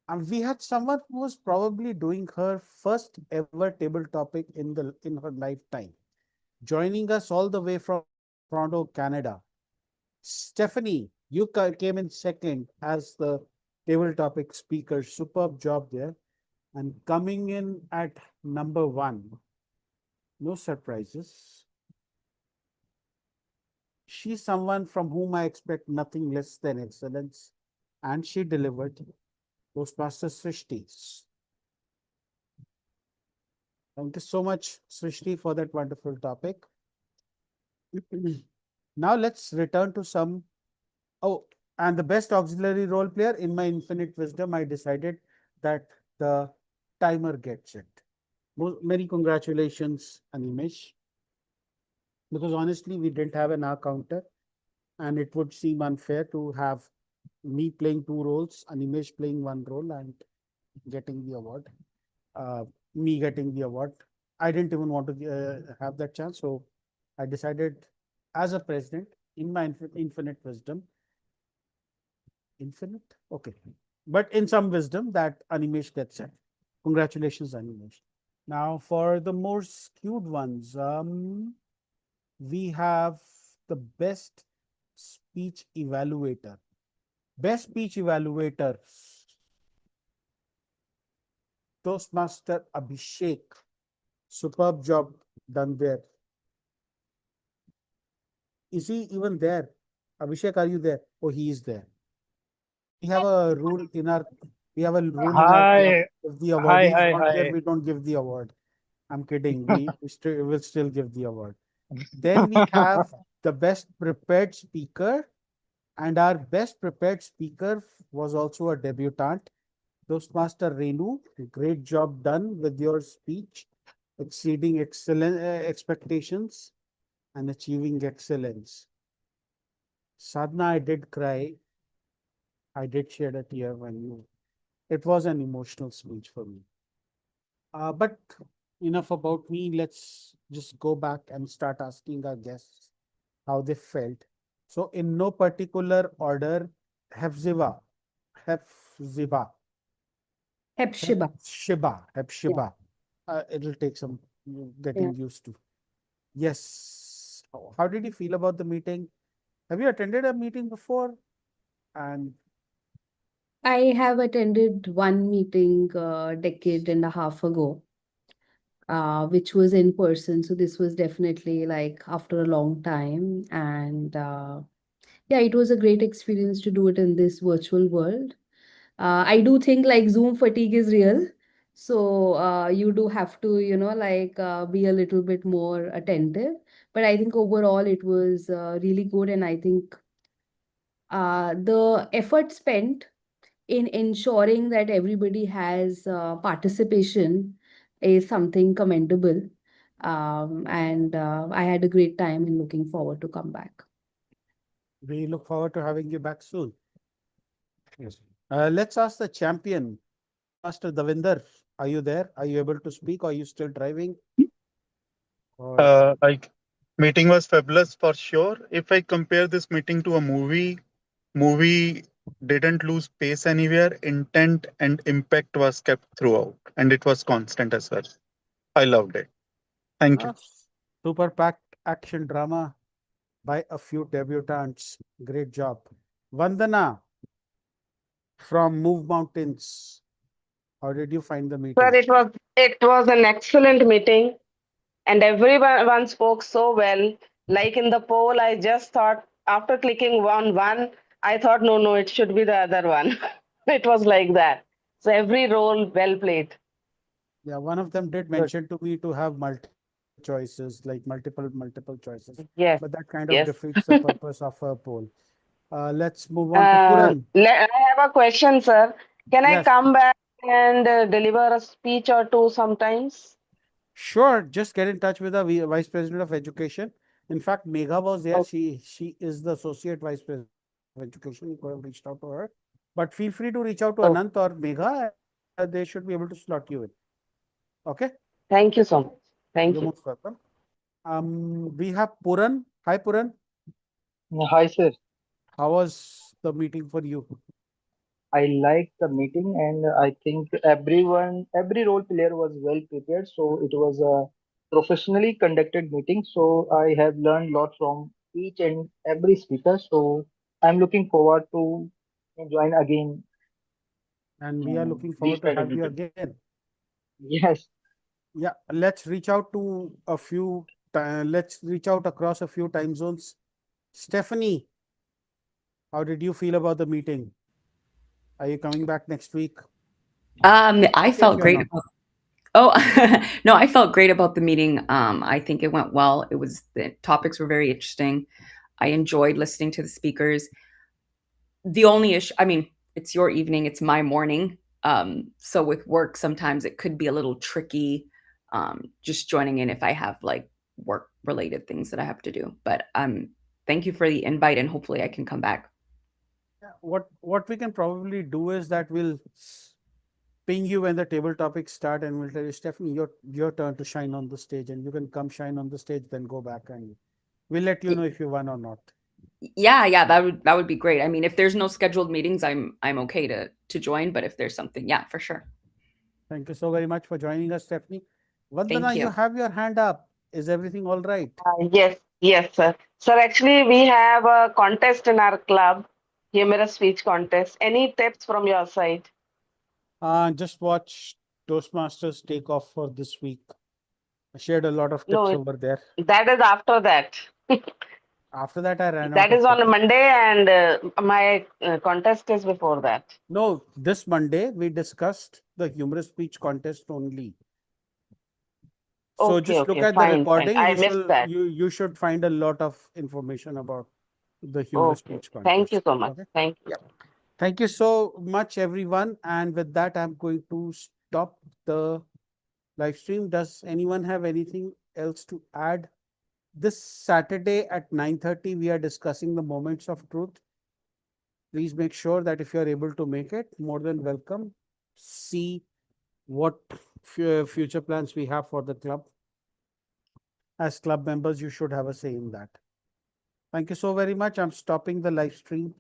And we had someone who was probably doing her first ever table topic in her lifetime, joining us all the way from Toronto, Canada. Stephanie, you came in second as the table topic speaker. Superb job there. And coming in at number 1, no surprises. She's someone from whom I expect nothing less than excellence, and she delivered. Toastmaster Srishti. Thank you so much, Srishti, for that wonderful topic. Now let's return to some. Oh, and the best auxiliary role player, in my infinite wisdom, I decided that the timer gets it. Many congratulations, Animesh. Because honestly, we didn't have an hour counter, and it would seem unfair to have me playing 2 roles, Animesh playing 1 role, and getting the award. Me getting the award. I didn't even want to have that chance, so I decided, as a president, in my infinite wisdom, infinite, okay, but in some wisdom, that Animesh gets it. Congratulations, Animesh. Now, for the more skewed ones, we have the best speech evaluator. Best speech evaluator, Toastmaster Abhishek. Superb job done there. Is he even there? Abhishek, are you there? Oh, he is there. We have a rule in our club. Hi, If the hi, awardee is hi, not here, hi. we don't give the award. I'm kidding. We still will still give the award. Then we have the best prepared speaker, and our best prepared speaker was also a debutante, Toastmaster Renu. Great job done with your speech, exceeding excellent expectations and achieving excellence. Sadhna, I did cry. I did shed a tear when you. It was an emotional speech for me. But enough about me. Let's just go back and start asking our guests how they felt. So, in no particular order, Hepzibah, Hepzibah, Hepzibah. Yeah. Hepzibah. It'll take some Yeah. getting used to. Yes. How did you feel about the meeting? Have you attended a meeting before? And I have attended one meeting a decade and a half ago, which was in person. So this was definitely like after a long time. And yeah, it was a great experience to do it in this virtual world. I do think like Zoom fatigue is real. So you do have to, like be a little bit more attentive. But I think overall it was really good. And I think the effort spent in ensuring that everybody has participation is something commendable. And I had a great time and looking forward to come back. we look forward to having you back soon. Yes. Let's ask the champion, Master Davinder. Are you there? Are you able to speak? Or are you still driving? Or Uh, I Meeting was fabulous for sure. If I compare this meeting to a movie didn't lose pace anywhere. Intent and impact was kept throughout, and it was constant as well. I loved it. Thank you. Ah, super packed action drama by a few debutantes. Great job. Vandana from Move Mountains. How did you find the Sir, meeting? it was an excellent meeting, and everyone spoke so well. Like in the poll, I just thought after clicking one, I thought no, it should be the other one. It was like that. So every role well played. Yeah, one of them did Good. mention to me to have multiple choices, like multiple choices, but Yes, that kind of yes. defeats the purpose of a poll. Let's move on to Puran. I have a question, sir. Can I Yes, come back and deliver a speech or two sometimes? sure. Just get in touch with the Vice President of Education. In fact, Megha was there. Oh, She is the Associate Vice President of Education. You could have reached out to her. But feel free to reach out to Anant oh, or Megha, and they should be able to slot you in. Okay? thank you so much. You're Thank you. most welcome. We have Puran. Hi, Puran. Hi, sir. How was the meeting for you? I liked the meeting, and I think every role player was well prepared. So it was a professionally conducted meeting. So I have learned a lot from each and every speaker. So I'm looking forward to join again And we are looking these forward to kind of have you meetings. again. Yes. Yeah, let's reach out to a few. Let's reach out across a few time zones. Stephanie, how did you feel about the meeting? Are you coming back next week? I Okay, if felt you're great not. about. Oh, no, I felt great about the meeting. I think it went well. The topics were very interesting. I enjoyed listening to the speakers. The only issue, I mean, it's your evening, it's my morning. So with work, sometimes it could be a little tricky, just joining in if I have like work related things that I have to do. But thank you for the invite, and hopefully I can come back. Yeah, what we can probably do is that we'll ping you when the table topics start, and we'll tell you, Stephanie, your turn to shine on the stage, and you can come shine on the stage, then go back, and we'll let you know if you won or not. Yeah, that would be great. I mean, if there's no scheduled meetings, I'm okay to join, but if there's something, yeah, for sure. Thank you so very much for joining us, Stephanie. Thank Vandana, you you. have your hand up. Is everything all right? Yes, sir. Sir, actually, we have a contest in our club, humorous speech contest. Any tips from your side? Just watch Toastmasters take off for this week. I shared a lot of No, tips over there. that is after that. After that, I ran out That is of on a tips. Monday, and my contest is before that. No, this Monday we discussed the humorous speech contest only. So just look Okay, at the fine. recording. I missed that. You should find a lot of information about the humorous Okay. speech Thank you contest. so much. Okay. Thank you. Yeah. Thank you so much, everyone. And with that, I'm going to stop the live stream. Does anyone have anything else to add? This Saturday at 9:30, we are discussing the moments of truth. Please make sure that if you are able to make it, more than welcome. See what future plans we have for the club. As club members, you should have a say in that. Thank you so very much. I'm stopping the live stream.